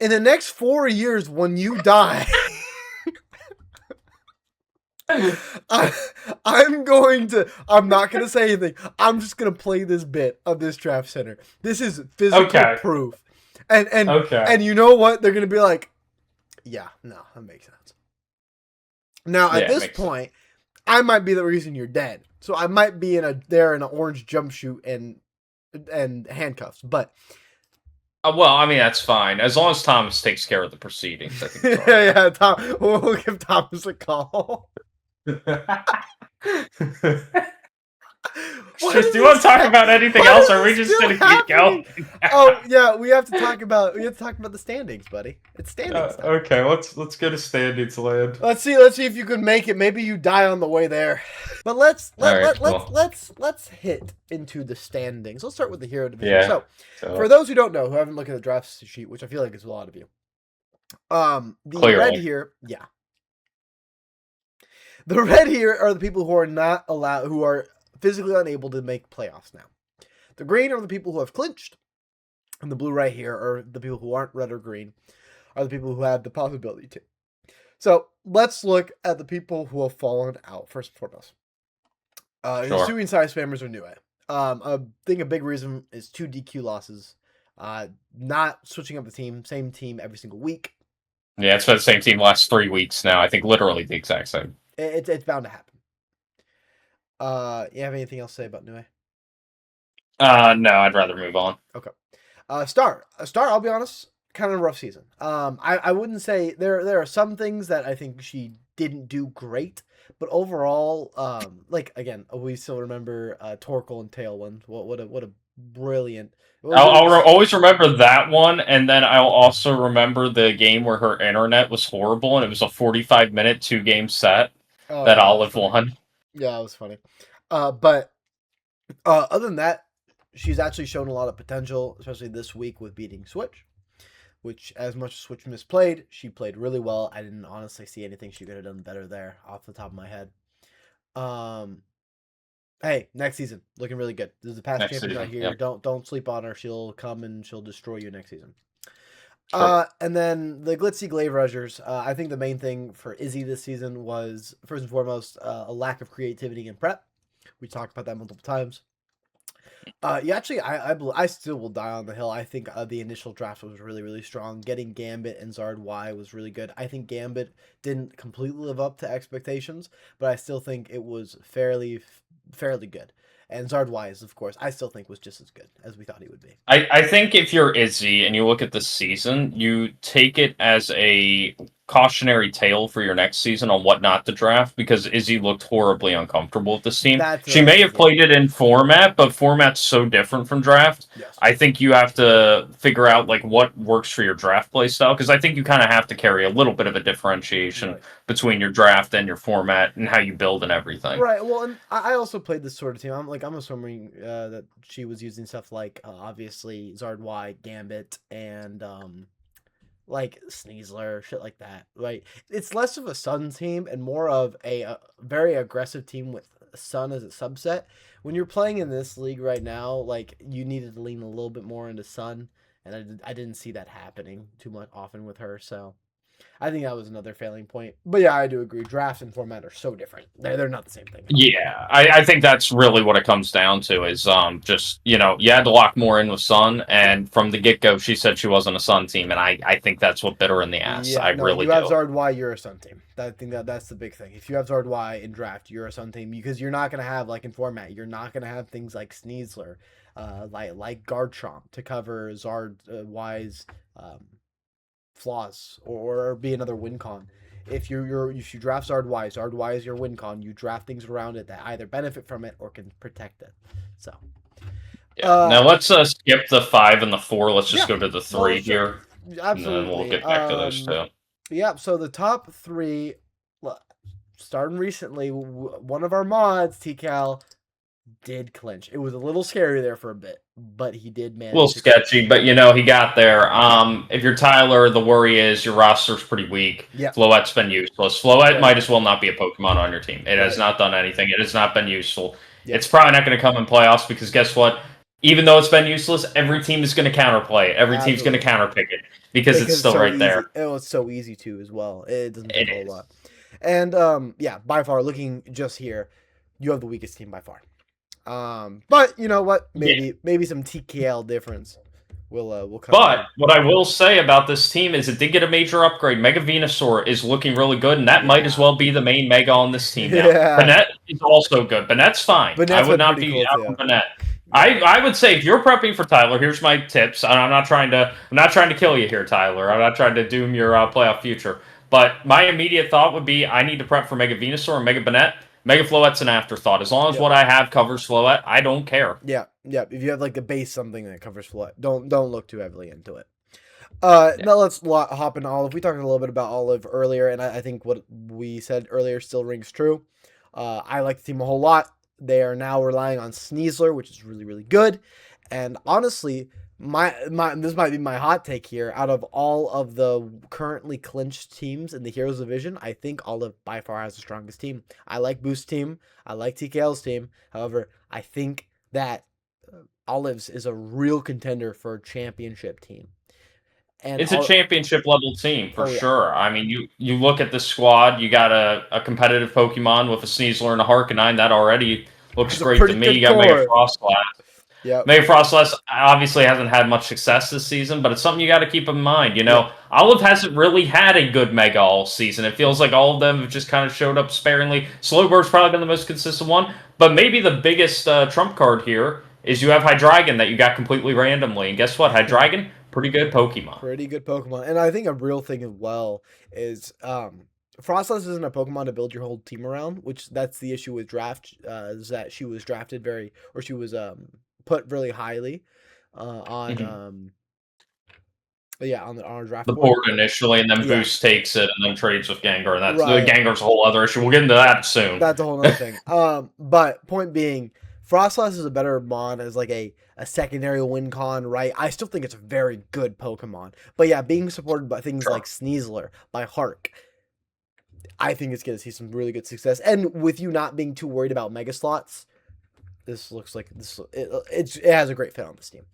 In the next 4 years, when you die, I'm not going to say anything. I'm just going to play this bit of this draft center. This is physical proof. And you know what? They're going to be like, yeah, no, that makes sense. Now, at this point, I might be the reason you're dead. So I might be in an orange jumpsuit and handcuffs, but... well, I mean, that's fine. As long as Thomas takes care of the proceedings, I think. Yeah, we'll give Thomas a call. Do you want to talk about anything else, or are we just gonna keep going? Oh yeah, we have to talk about the standings, buddy. It's standings. Okay, let's go to standings land. Let's see if you can make it. Maybe you die on the way there. But let's hit into the standings. Let's start with the hero division. Yeah. So for those who don't know, who haven't looked at the draft sheet, which I feel like is a lot of you, the Clearly. red here, yeah. The red here are the people who are not allowed, who are physically unable to make playoffs now. The green are the people who have clinched, and the blue right here are the people who aren't red or green, are the people who have the possibility to. So let's look at the people who have fallen out first and foremost. Assuming Psyspammers are new. I think a big reason is 2 DQ losses, not switching up the team, same team every single week. Yeah, it's been the same team last 3 weeks now. I think literally the exact same. It's bound to happen. You have anything else to say about Nue? No, I'd rather move on. Okay. Star, I'll be honest, kind of a rough season. I wouldn't say there are some things that I think she didn't do great, but overall, like again, we still remember Torkoal and Tailwind. What a brilliant. I'll always remember that one, and then I'll also remember the game where her internet was horrible, and it was a 45-minute 2-game set that Olive won. Yeah, it was funny. But other than that, she's actually shown a lot of potential, especially this week with beating Switch, which as much as Switch misplayed, she played really well. I didn't honestly see anything she could have done better there off the top of my head. Hey, next season, looking really good. This is the past champion right here. Yep. Don't sleep on her. She'll come and she'll destroy you next season. Sure. And then the Glitzy Glaive Rushers. I think the main thing for Izzy this season was, first and foremost, a lack of creativity and prep. We talked about that multiple times. I still will die on the hill. I think the initial draft was really, really strong. Getting Gambit and Zard Y was really good. I think Gambit didn't completely live up to expectations, but I still think it was fairly good. And Zard Wise, of course, I still think was just as good as we thought he would be. I think if you're Izzy and you look at the season, you take it as a cautionary tale for your next season on what not to draft because Izzy looked horribly uncomfortable with this team. That's She may have played it in format, but format's so different from draft. Yes. I think you have to figure out like what works for your draft play style because I think you kind of have to carry a little bit of a differentiation between your draft and your format and how you build and everything. Right. Well, and I also played this sort of team. I'm assuming that she was using stuff like obviously Zardwai, Gambit, and like Sneasler, shit like that. Right. It's less of a Sun team and more of a very aggressive team with Sun as a subset. When you're playing in this league right now, like you needed to lean a little bit more into Sun, and I didn't see that happening too much often with her. So I think that was another failing point. But yeah, I do agree. Draft and format are so different. They're not the same thing. Yeah, I think that's really what it comes down to is just, you had to lock more in with Sun, and from the get-go, she said she wasn't a Sun team, and I think that's what bit her in the ass. Yeah, I really you have do. Zardwai, you're a Sun team. I think that's the big thing. If you have Zardwai in draft, you're a Sun team because you're not going to have, like in format, you're not going to have things like Sneasler, like Garchomp to cover Zardwai's flaws or be another win con. If you draft Zardwai is your win con. You draft things around it that either benefit from it or can protect it. So yeah. Now let's skip the 5 and the 4. Let's just go to the 3 here. Absolutely. And then we'll get back to those two. Yeah. So the top 3, starting recently, one of our mods, TCal, did clinch. It was a little scary there for a bit, but he did manage. A little sketchy, but he got there. If you're Tyler, the worry is your roster's pretty weak. Yeah. Floette's been useless. Floette might as well not be a Pokemon on your team. It has not done anything. It has not been useful. Yeah. It's probably not going to come in playoffs because guess what? Even though it's been useless, every team is going to counterplay it. Every team's going to counterpick it because it's still right there. Oh, it's so easy to as well. It doesn't take a whole lot. And yeah, by far, looking just here, you have the weakest team by far. But you know what? Maybe some TKL difference will come. But what I will say about this team is it did get a major upgrade. Mega Venusaur is looking really good, and that might as well be the main Mega on this team now. Yeah. Banette is also good. Banette's fine. I would not be out for Banette. I would say if you're prepping for Tyler, here's my tips. I'm not trying to kill you here, Tyler. I'm not trying to doom your playoff future. But my immediate thought would be I need to prep for Mega Venusaur and Mega Banette. Mega Floette's an afterthought. As long as what I have covers Floette, I don't care. Yeah. If you have like a base something that covers Floette, don't look too heavily into it. Now let's hop into Olive. We talked a little bit about Olive earlier, and I think what we said earlier still rings true. I like the team a whole lot. They are now relying on Sneasler, which is really, really good. And honestly, this might be my hot take here. Out of all of the currently clinched teams in the Heroes Division, I think Olive by far has the strongest team. I like Boost's team. I like TKL's team. However, I think that Olive's is a real contender for a championship team. And it's a championship level team for sure. I mean, you look at the squad. You got a competitive Pokemon with a Sneasler and a Harknine. That already looks great to me. You got Mega Frostlass. Yeah, Mega Frostlass obviously hasn't had much success this season, but it's something you got to keep in mind. Olive hasn't really had a good Mega all season. It feels like all of them have just kind of showed up sparingly. Slowburn's probably been the most consistent one, but maybe the biggest trump card here is you have Hydreigon that you got completely randomly, and guess what? Hydreigon, pretty good Pokemon. Pretty good Pokemon, and I think a real thing as well is Frostlass isn't a Pokemon to build your whole team around, which that's the issue with draft. Is that she was drafted she was put really highly on our draft board initially, and then Boost takes it and then trades with Gengar, and that's Gengar's a whole other issue. We'll get into that soon. That's a whole other thing. But point being, Frostlass is a better mon as like a secondary win con, right? I still think it's a very good Pokemon. But yeah, being supported by things like Sneasler, by Hark, I think it's going to see some really good success. And with you not being too worried about Mega Slots, this looks like it has a great fit on this team.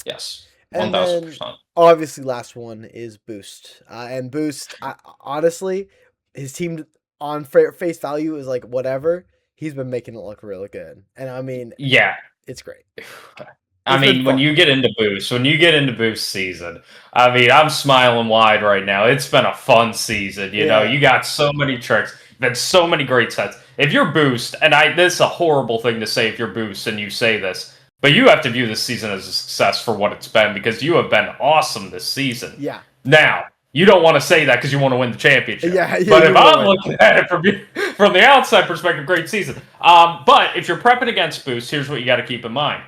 Yes, 1000%. Obviously, last one is Boost. And Boost, honestly, his team on face value is like whatever. He's been making it look really good. And I mean, yeah, it's great. When you get into Boost season, I mean, I'm smiling wide right now. It's been a fun season. You know, you got so many tricks, been so many great sets. If you're Boost, and this is a horrible thing to say if you're Boost and you say this, but you have to view this season as a success for what it's been because you have been awesome this season. Yeah. Now, You don't want to say that because you want to win the championship. Yeah, but you if wanna I'm win. looking at it from the outside perspective, great season. But if you're prepping against Boost, here's what you got to keep in mind.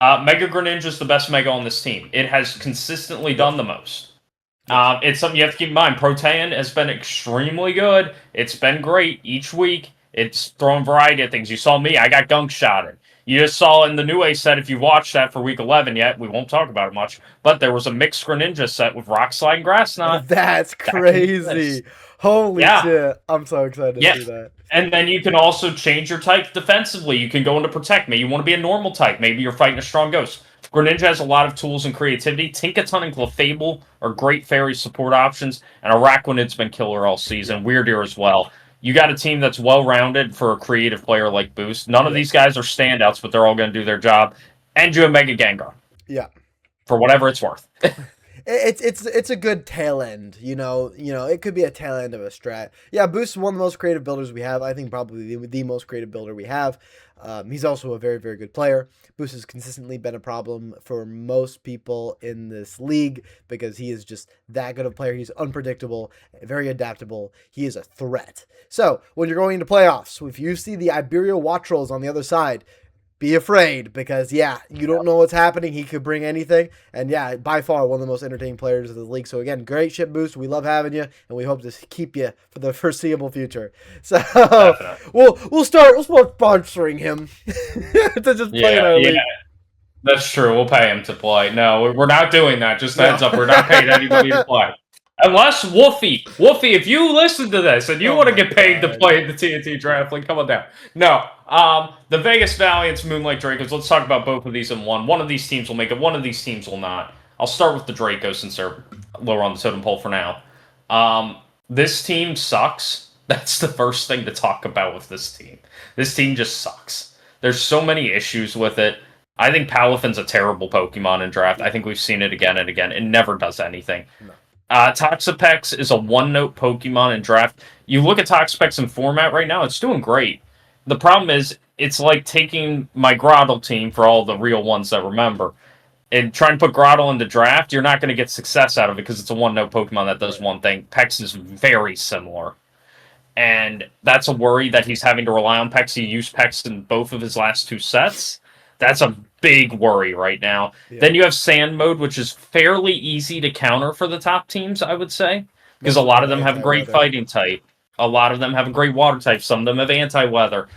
Mega Greninja is the best Mega on this team. It has consistently done the most. It's something you have to keep in mind. Protean has been extremely good. It's been great each week. It's throwing variety of things. You saw me. I got gunk shotted. You just saw in the new A set, if you watched that for week 11 yet, we won't talk about it much, but there was a mixed Greninja set with Rock Slide and Grass Knot. That's crazy. Holy shit. I'm so excited to see that. And then you can also change your type defensively. You can go into Protect. Maybe you want to be a normal type. Maybe you're fighting a strong Ghost. Greninja has a lot of tools and creativity. Tinkaton and Clefable are great fairy support options, and Araquanid's been killer all season. Weirdeer as well. You got a team that's well-rounded for a creative player like Boost. None of these guys are standouts, but they're all going to do their job. And you have Mega Gengar. Yeah. For whatever it's worth. It's a good tail end, you know, it could be a tail end of a strat. Yeah, Boost is one of the most creative builders we have. I think probably the most creative builder we have. He's also a very, very good player. Boost has consistently been a problem for most people in this league because he is just that good of a player. He's unpredictable, very adaptable. He is a threat. So when you're going into playoffs, if you see the Iberian Wattrels on the other side, be afraid because, yeah, you don't know what's happening. He could bring anything. And, yeah, by far one of the most entertaining players of the league. So, again, great ship Boost. We love having you, and we hope to keep you for the foreseeable future. So, we'll start sponsoring him to just play in our league. That's true. We'll pay him to play. No, we're not doing that. Just heads up. We're not paying anybody to play. Unless Wolfie, if you listen to this and you want to get paid to play in the TNT draft, like, come on down. No, the Vegas Valiants, Moonlight Dracos, let's talk about both of these in one. One of these teams will make it, one of these teams will not. I'll start with the Dracos since they're lower on the totem pole for now. This team sucks. That's the first thing to talk about with this team. This team just sucks. There's so many issues with it. I think Palafin's a terrible Pokemon in draft. I think we've seen it again and again. It never does anything. No. Toxapex is a one-note Pokemon in draft. You look at Toxapex in format right now, it's doing great. The problem is, it's like taking my Grottle team, for all the real ones that remember, and trying to put Grottle into draft, you're not going to get success out of it because it's a one-note Pokemon that does one thing. Pex is very similar. And that's a worry that he's having to rely on Pex. He used Pex in both of his last two sets. That's a big worry right now. Yeah. Then you have Sand Mode, which is fairly easy to counter for the top teams, I would say. Because a lot of them have great fighting type. A lot of them have a great water type. Some of them have anti-weather.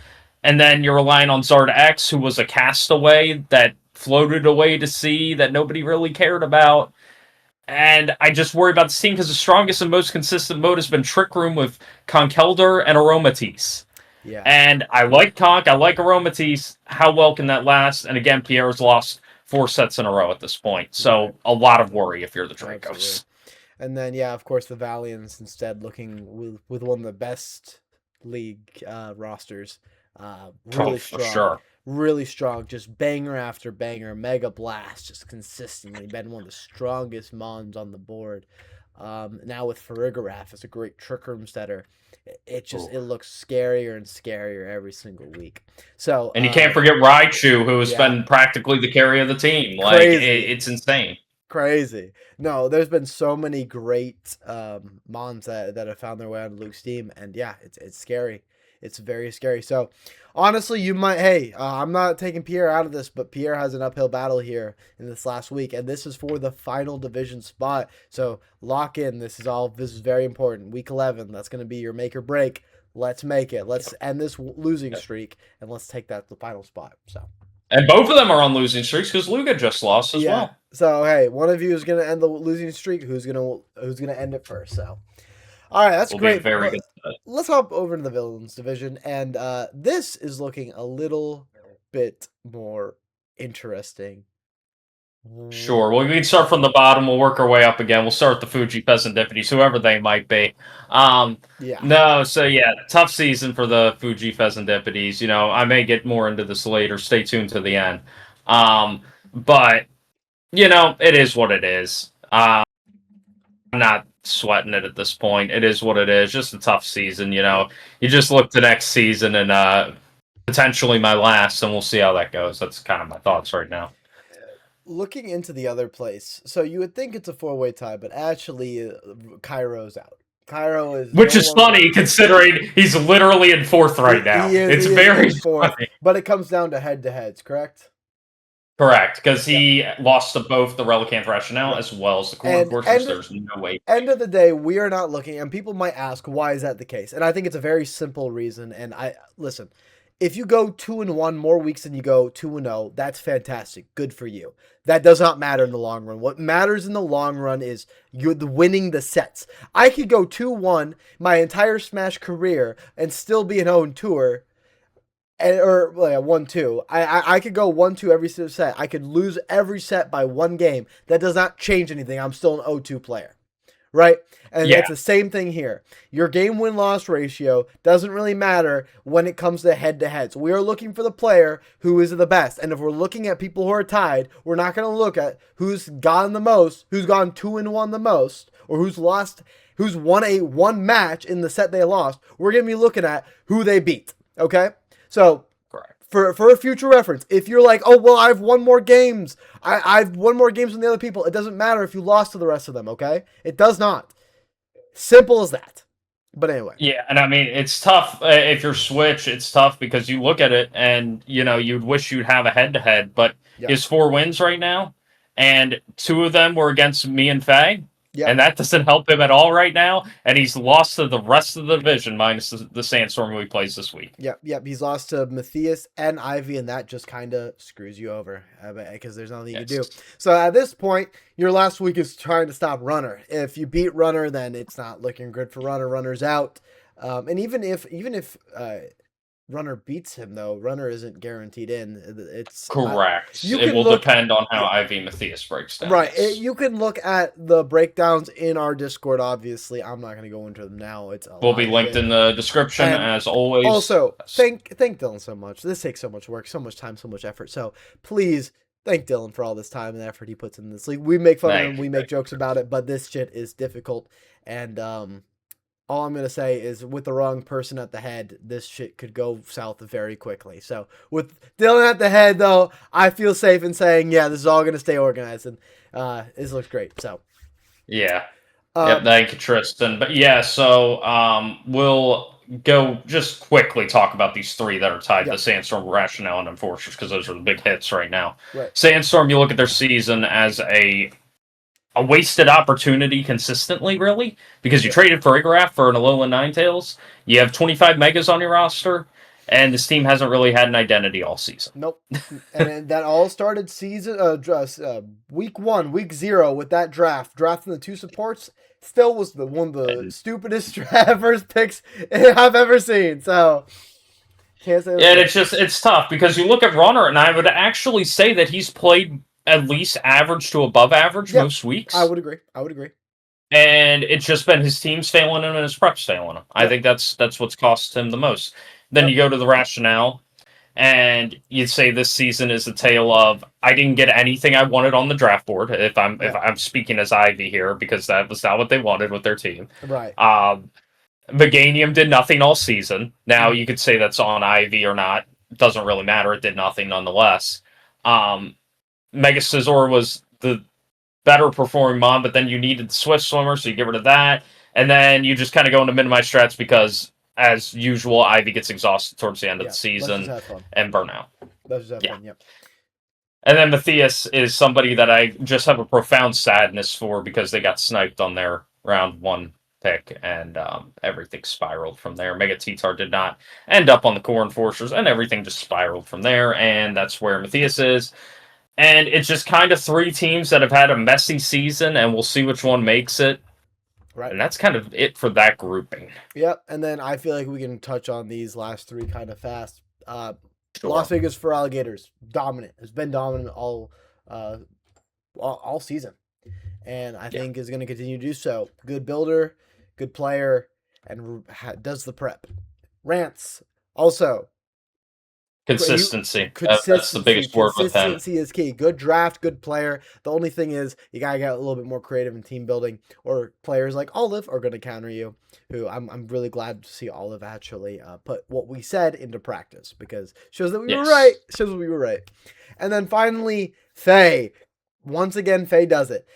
And then you're relying on Zard X, who was a castaway that floated away to sea that nobody really cared about. And I just worry about this team because the strongest and most consistent mode has been Trick Room with Conkeldurr and Aromatisse. Yeah. And I like Conk, I like Aromatisse. How well can that last? And again, Pierre's lost 4 sets in a row at this point. So a lot of worry if you're the Dracos. Absolutely. And then, yeah, of course, the Valiants instead looking with one of the best league rosters. Really strong. For sure. Really strong. Just banger after banger. Mega Blast just consistently been one of the strongest mons on the board. Now with Farigiraf, it's a great Trick Room setter. It looks scarier and scarier every single week. So and you can't forget Raichu, who has been practically the carry of the team. Like it's insane. Crazy. No, there's been so many great mons that have found their way onto Luke's team, and yeah, it's scary. It's very scary. So, honestly, you might... Hey, I'm not taking Pierre out of this, but Pierre has an uphill battle here in this last week, and this is for the final division spot. So, lock in. This is very important. Week 11, that's going to be your make or break. Let's make it. Let's end this losing streak, and let's take that to the final spot. So. And both of them are on losing streaks because Luca just lost as well. So, hey, one of you is going to end the losing streak. Who's gonna end it first? So. All right, that's great. Very good. Let's hop over to the Villains division, and this is looking a little bit more interesting. Sure. Well, we can start from the bottom. We'll work our way up again. We'll start with the Fuji Fezandipitis, whoever they might be. Tough season for the Fuji Fezandipitis. You know, I may get more into this later. Stay tuned to the end. But, you know, it is what it is. I'm not sweating it at this point. It is what it is. Just a tough season, you know. You just look to next season and potentially my last, and we'll see how that goes. That's kind of my thoughts right now. Looking into the other place, so you would think it's a four-way tie, but actually, Cairo's out. Cairo is Which no is longer. funny considering he's literally in fourth right now. He is. It's He very is in fourth, funny. but it comes down to head-to-heads, correct? Correct, because he lost to both the Relicanth Rationale as well as the Corn And Fortress. There's no way. End of the day, we are not looking, and people might ask, why is that the case? And I think it's a very simple reason. And listen, if you go 2-1 more weeks than you go 2-0, that's fantastic. Good for you. That does not matter in the long run. What matters in the long run is you're winning the sets. I could go 2-1 my entire Smash career and still be an 0-2er. Or 1-2. I could go 1-2 every set. I could lose every set by one game. That does not change anything. I'm still an 0-2 player. Right? And it's the same thing here. Your game win-loss ratio doesn't really matter when it comes to head-to-heads. We are looking for the player who is the best. And if we're looking at people who are tied, we're not going to look at who's gone the most, who's gone 2-1 the most, or who's won one match in the set they lost. We're going to be looking at who they beat. Okay? So, for a future reference, if you're like, oh, well, I've won more games. I've won more games than the other people. It doesn't matter if you lost to the rest of them, okay? It does not. Simple as that. But anyway. Yeah, and I mean, it's tough. If you're Switch, it's tough because you look at it and, you'd wish you'd have a head-to-head, but his 4 wins right now, and 2 of them were against me and Faye. Yep. And that doesn't help him at all right now. And he's lost to the rest of the division, minus the Sandstorm who he plays this week. Yep. He's lost to Matthias and Ivy, and that just kind of screws you over because there's nothing you can do. So at this point, your last week is trying to stop Runner. If you beat Runner, then it's not looking good for Runner. Runner's out. And even if Runner beats him, though, Runner isn't guaranteed in. It's correct. It will depend on how Ivy Matthias breaks down. Right. You can look at the breakdowns in our Discord. Obviously, I'm not going to go into them now. Will be linked in the description as always. Also, thank Dylan so much. This takes so much work, so much time, so much effort. So please thank Dylan for all this time and effort he puts in this league. We make fun of him, we make jokes about it, but this shit is difficult. And all I'm going to say is with the wrong person at the head, this shit could go south very quickly. So with Dylan at the head, though, I feel safe in saying, yeah, this is all going to stay organized. And this looks great. So, yeah. Thank you, Tristan. But yeah, so we'll go just quickly talk about these 3 that are tied to Sandstorm, Rationale, and Enforcers, because those are the big hits right now. Right. Sandstorm, you look at their season as a wasted opportunity consistently, really, because you traded for Igraf for an Alolan Ninetales. You have 25 Megas on your roster, and this team hasn't really had an identity all season. Nope. And that all started week 1, week 0 with that drafting the 2 supports. Still was one of the stupidest first picks I've ever seen. So can't say. Yeah, and it's tough because you look at Runner, and I would actually say that he's played at least average to above average most weeks. I would agree. And it's just been his team's failing him and his preps failing him. I think that's what's cost him the most. Then you go to the Rationale, and you'd say this season is a tale of I didn't get anything I wanted on the draft board. If I'm speaking as Ivy here, because that was not what they wanted with their team. Right. Meganium did nothing all season. Now you could say that's on Ivy or not. It doesn't really matter. It did nothing nonetheless. Mega Scizor was the better performing Mon, but then you needed the Swift Swimmer, so you get rid of that. And then you just kind of go into minimize strats because, as usual, Ivy gets exhausted towards the end of the season and burn out. Let's just have fun, yep. And then Matthias is somebody that I just have a profound sadness for because they got sniped on their round 1 pick, and everything spiraled from there. Mega T-Tar did not end up on the Core Enforcers, and everything just spiraled from there, and that's where Matthias is. And it's just kind of 3 teams that have had a messy season, and we'll see which one makes it. Right. And that's kind of it for that grouping. Yep. And then I feel like we can touch on these last 3 kind of fast. Las Vegas for Alligators, dominant. Has been dominant all season. And I think is going to continue to do so. Good builder, good player, and does the prep. Rants, also. Consistency. That's the biggest word with him. Consistency is key. Good draft, good player. The only thing is you gotta get a little bit more creative in team building, or players like Olive are gonna counter you. Who I'm really glad to see Olive actually put what we said into practice because shows that we were right. Shows that we were right. And then finally, Faye. once again, Faye does it.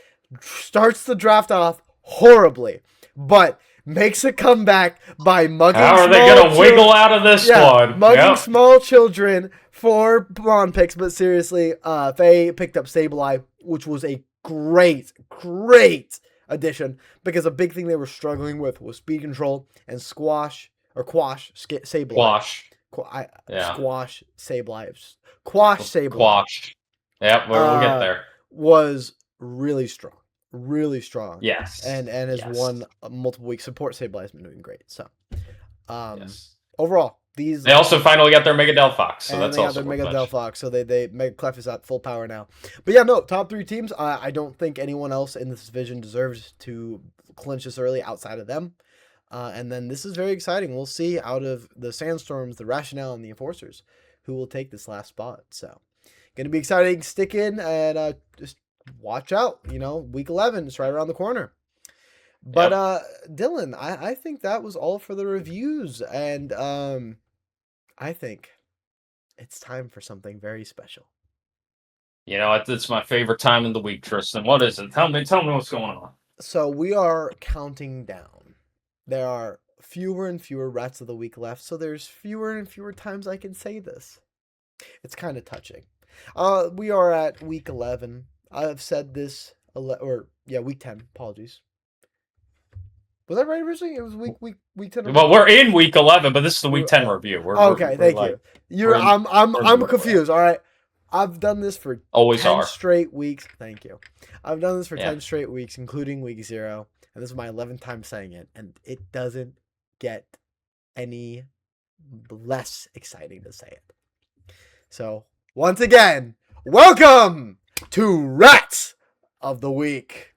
Starts the draft off horribly, but makes a comeback by mugging How are they small going to wiggle out of this one? mugging small children for blonde picks. But seriously, Faye picked up Sableye, which was a great addition, because a big thing they were struggling with was speed control and quash Sableye. Quash. Squash Sableye. Quash Sableye. Quash. Yep, we'll get there. Was really strong. Yes. And has Yes. won multiple weeks. Support Sableye has been doing great. So, Yes. overall, these... They also finally got their Mega Delphox, so and that's they also got their worth Mega mentioning. Delphox, so they Mega Clef is at full power now. But yeah, no, top 3 teams. I don't think anyone else in this division deserves to clinch this early outside of them. And then this is very exciting. We'll see out of the Sandstorms, the Rationale, and the Enforcers who will take this last spot. So, going to be exciting. Stick in and just watch out. Week 11 is right around the corner. But Dylan, I think that was all for the reviews, and I think it's time for something very special. It's my favorite time of the week, Tristan. What is it? Tell me what's going on. So we are counting down. There are fewer and fewer Rats of the Week left, so there's fewer and fewer times I can say this. It's kind of touching. We are at week 11. I've said this, week 10. Apologies. Was that right originally? It was week 10. Well, we're in week 11, but this is the week 10 review. Thank you. I'm confused. All right. I've done this for always 10 straight weeks. Thank you. I've done this for 10 straight weeks, including week 0. And this is my 11th time saying it. And it doesn't get any less exciting to say it. So, once again, welcome to Rats of the Week.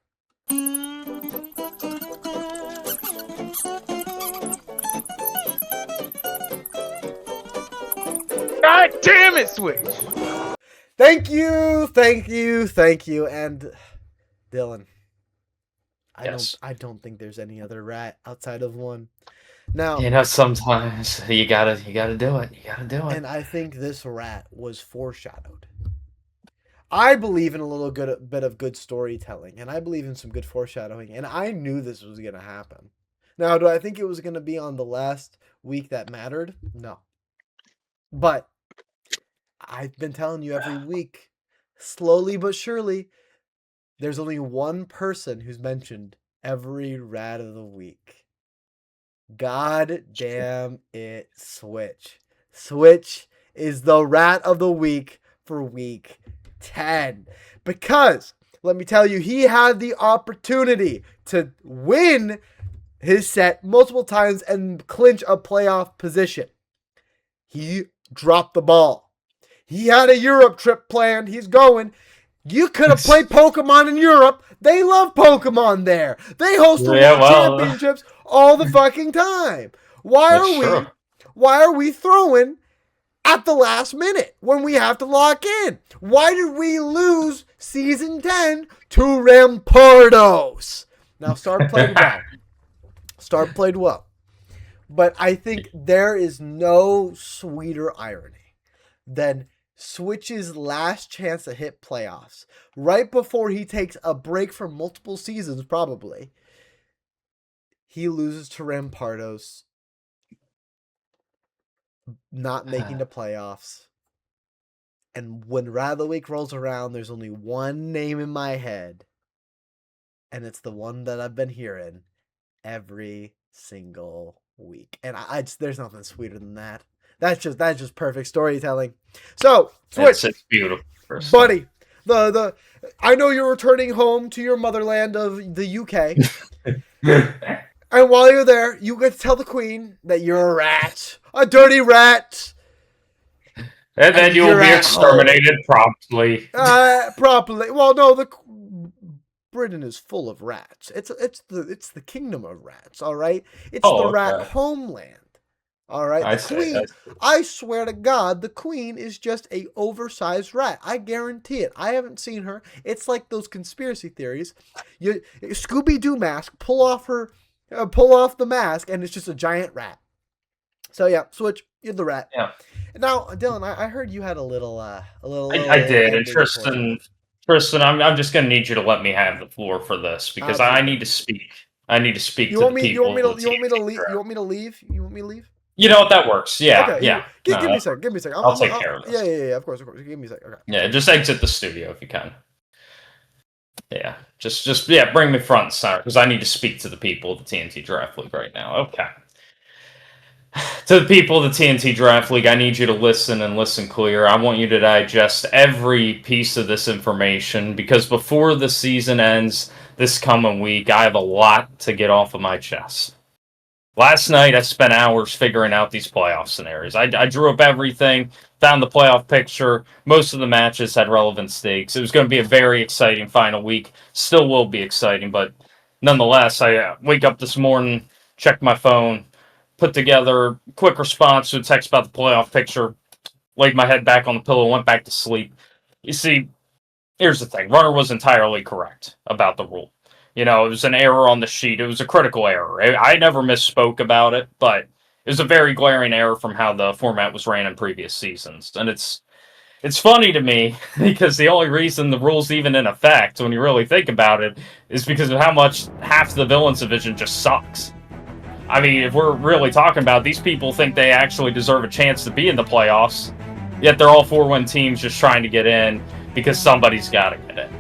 God damn it, Switch! Thank you. And Dylan, I don't think there's any other rat outside of one. Now, sometimes you gotta do it. And I think this rat was foreshadowed. I believe in a little bit of good storytelling, and I believe in some good foreshadowing, and I knew this was gonna happen. Now, do I think it was gonna be on the last week that mattered? No. But I've been telling you every week, slowly but surely, there's only one person who's mentioned every rat of the week. God damn it, Switch. Switch is the rat of the week for week 10. Because, let me tell you, he had the opportunity to win his set multiple times and clinch a playoff position. He dropped the ball. He had a Europe trip planned. He's going. You could have played Pokemon in Europe. They love Pokemon there. They host the World Championships all the fucking time. Why are we throwing at the last minute when we have to lock in? Why did we lose Season 10 to Rampardos? Now, Star played well. But I think there is no sweeter irony than Switch's last chance to hit playoffs, right before he takes a break for multiple seasons, probably. He loses to Rampardos, not making the playoffs. And when Rat of the Week rolls around, there's only one name in my head, and it's the one that I've been hearing every single week. And there's nothing sweeter than that. That's just perfect storytelling. So, Switch, it's beautiful, buddy. I know you're returning home to your motherland of the UK, and while you're there, you get to tell the Queen that you're a rat, a dirty rat, and then you will be exterminated promptly. Properly. Well, no, Britain is full of rats. It's the kingdom of rats. All right, it's the rat homeland. All right, I swear to God, the Queen is just a oversized rat. I guarantee it. I haven't seen her. It's like those conspiracy theories. Scooby-Doo mask, pull off the mask, and it's just a giant rat. So yeah, Switch, you're the rat. Yeah. Now, Dylan, I heard you had a little. I did, and Tristan, I'm just gonna need you to let me have the floor for this because I need to speak. I need to speak to the people. You want me to leave? You want me to leave? You want me to leave? You know what? That works. Yeah, Okay. yeah. Give me a second. Give me a second. I'll take care of this. Yeah. Of course. Give me a second. Okay. Yeah, just exit the studio if you can. Yeah, just bring me front and center because I need to speak to the people of the TNT Draft League right now. Okay. To the people of the TNT Draft League, I need you to listen and listen clear. I want you to digest every piece of this information because before the season ends this coming week, I have a lot to get off of my chest. Last night, I spent hours figuring out these playoff scenarios. I drew up everything, found the playoff picture. Most of the matches had relevant stakes. It was going to be a very exciting final week. Still will be exciting, but nonetheless, I wake up this morning, check my phone, put together a quick response to a text about the playoff picture, laid my head back on the pillow, went back to sleep. You see, here's the thing. Runner was entirely correct about the rule. You know, it was an error on the sheet. It was a critical error. I never misspoke about it, but it was a very glaring error from how the format was ran in previous seasons. And it's funny to me because the only reason the rule's even in effect, when you really think about it, is because of how much half the Villains division just sucks. I mean, if we're really talking about, these people think they actually deserve a chance to be in the playoffs, yet they're all 4-win teams just trying to get in because somebody's got to get in.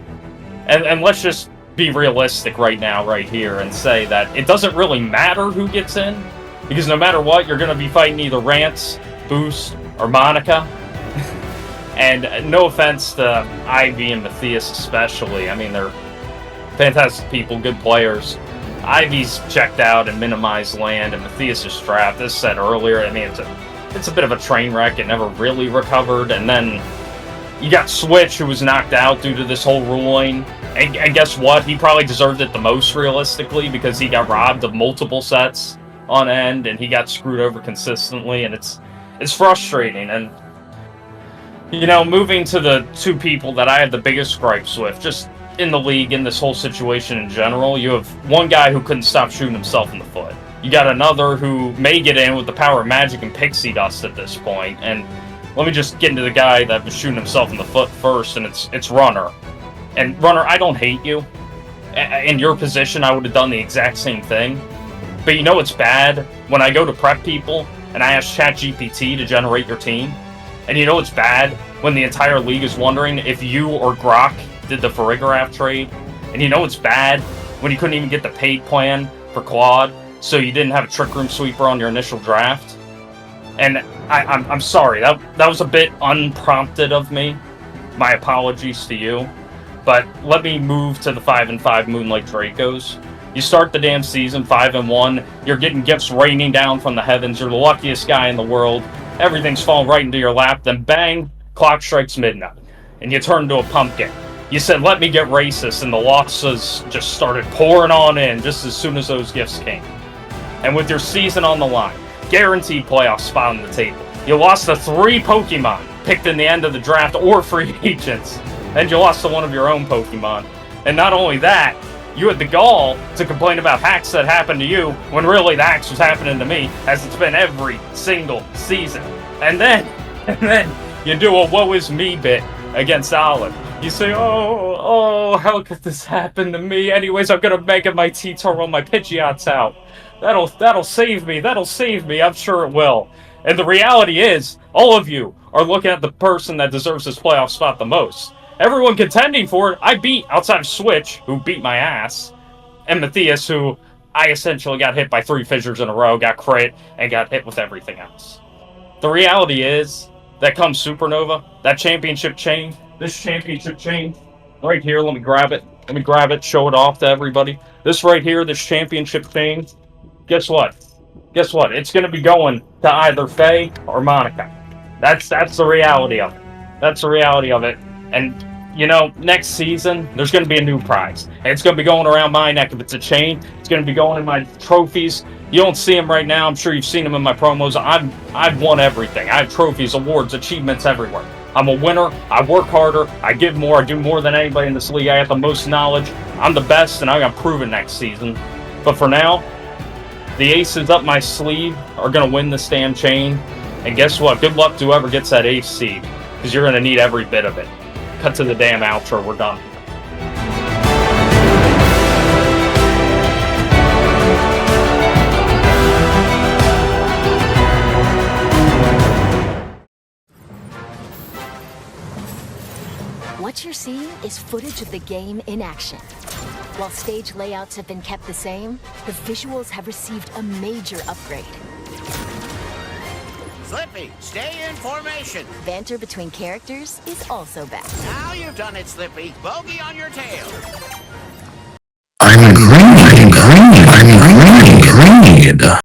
And let's just be realistic right now, right here, and say that it doesn't really matter who gets in, because no matter what, you're going to be fighting either Rance, Boost, or Monica. And no offense to Ivy and Matthias especially. I mean, they're fantastic people, good players. Ivy's checked out and minimized land, and Matthias is trapped. As said earlier, I mean, it's a bit of a train wreck. It never really recovered. And then you got Switch, who was knocked out due to this whole ruling. And guess what? He probably deserved it the most, realistically, because he got robbed of multiple sets on end, and he got screwed over consistently, and it's frustrating. And, you know, moving to the two people that I have the biggest gripes with, just in the league, in this whole situation in general, you have one guy who couldn't stop shooting himself in the foot. You got another who may get in with the power of magic and pixie dust at this point, and let me just get into the guy that was shooting himself in the foot first, and it's Runner. And Runner, I don't hate you. In your position, I would have done the exact same thing. But you know what's bad? When I go to prep people and I ask ChatGPT to generate your team, and you know what's bad? When the entire league is wondering if you or Grok did the Farigarath trade, and you know what's bad? When you couldn't even get the paid plan for Claude, so you didn't have a Trick Room Sweeper on your initial draft. And I'm sorry, that was a bit unprompted of me. My apologies to you. But let me move to the 5-5 Moonlight Dracos. You start the damn season 5-1. You're getting gifts raining down from the heavens. You're the luckiest guy in the world. Everything's falling right into your lap. Then bang, clock strikes midnight, and you turn into a pumpkin. You said, "Let me get racist," and the losses just started pouring on in just as soon as those gifts came. And with your season on the line, guaranteed playoff spot on the table, you lost to 3 Pokemon picked in the end of the draft or free agents. And you lost to one of your own Pokemon. And not only that, you had the gall to complain about hacks that happened to you when really the hacks was happening to me, as it's been every single season. And then you do a woe is me bit against Olive. You say, oh, how could this happen to me? Anyways, I'm gonna make it my T-Tar on my Pidgeot's out. That'll save me, I'm sure it will. And the reality is, all of you are looking at the person that deserves this playoff spot the most. Everyone contending for it, I beat, outside of Switch, who beat my ass, and Matthias, who I essentially got hit by 3 fissures in a row, got crit, and got hit with everything else. The reality is, that comes Supernova, that championship chain, this championship chain, right here, let me grab it, show it off to everybody. This right here, this championship chain, guess what? It's going to be going to either Faye or Monica. That's the reality of it. And, you know, next season, there's going to be a new prize. And it's going to be going around my neck. If it's a chain, it's going to be going in my trophies. You don't see them right now. I'm sure you've seen them in my promos. I've won everything. I have trophies, awards, achievements everywhere. I'm a winner. I work harder. I give more. I do more than anybody in this league. I have the most knowledge. I'm the best, and I'm going to prove it next season. But for now, the aces up my sleeve are going to win this damn chain. And guess what? Good luck to whoever gets that ace seed, because you're going to need every bit of it. cut to the damn outro. We're done. What you're seeing is footage of the game in action. While stage layouts have been kept the same, the visuals have received a major upgrade. Slippy, stay in formation. Banter between characters is also back. Now you've done it, Slippy. Bogey on your tail. I'm green. I'm green. I'm green.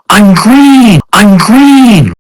I'm green. I'm green.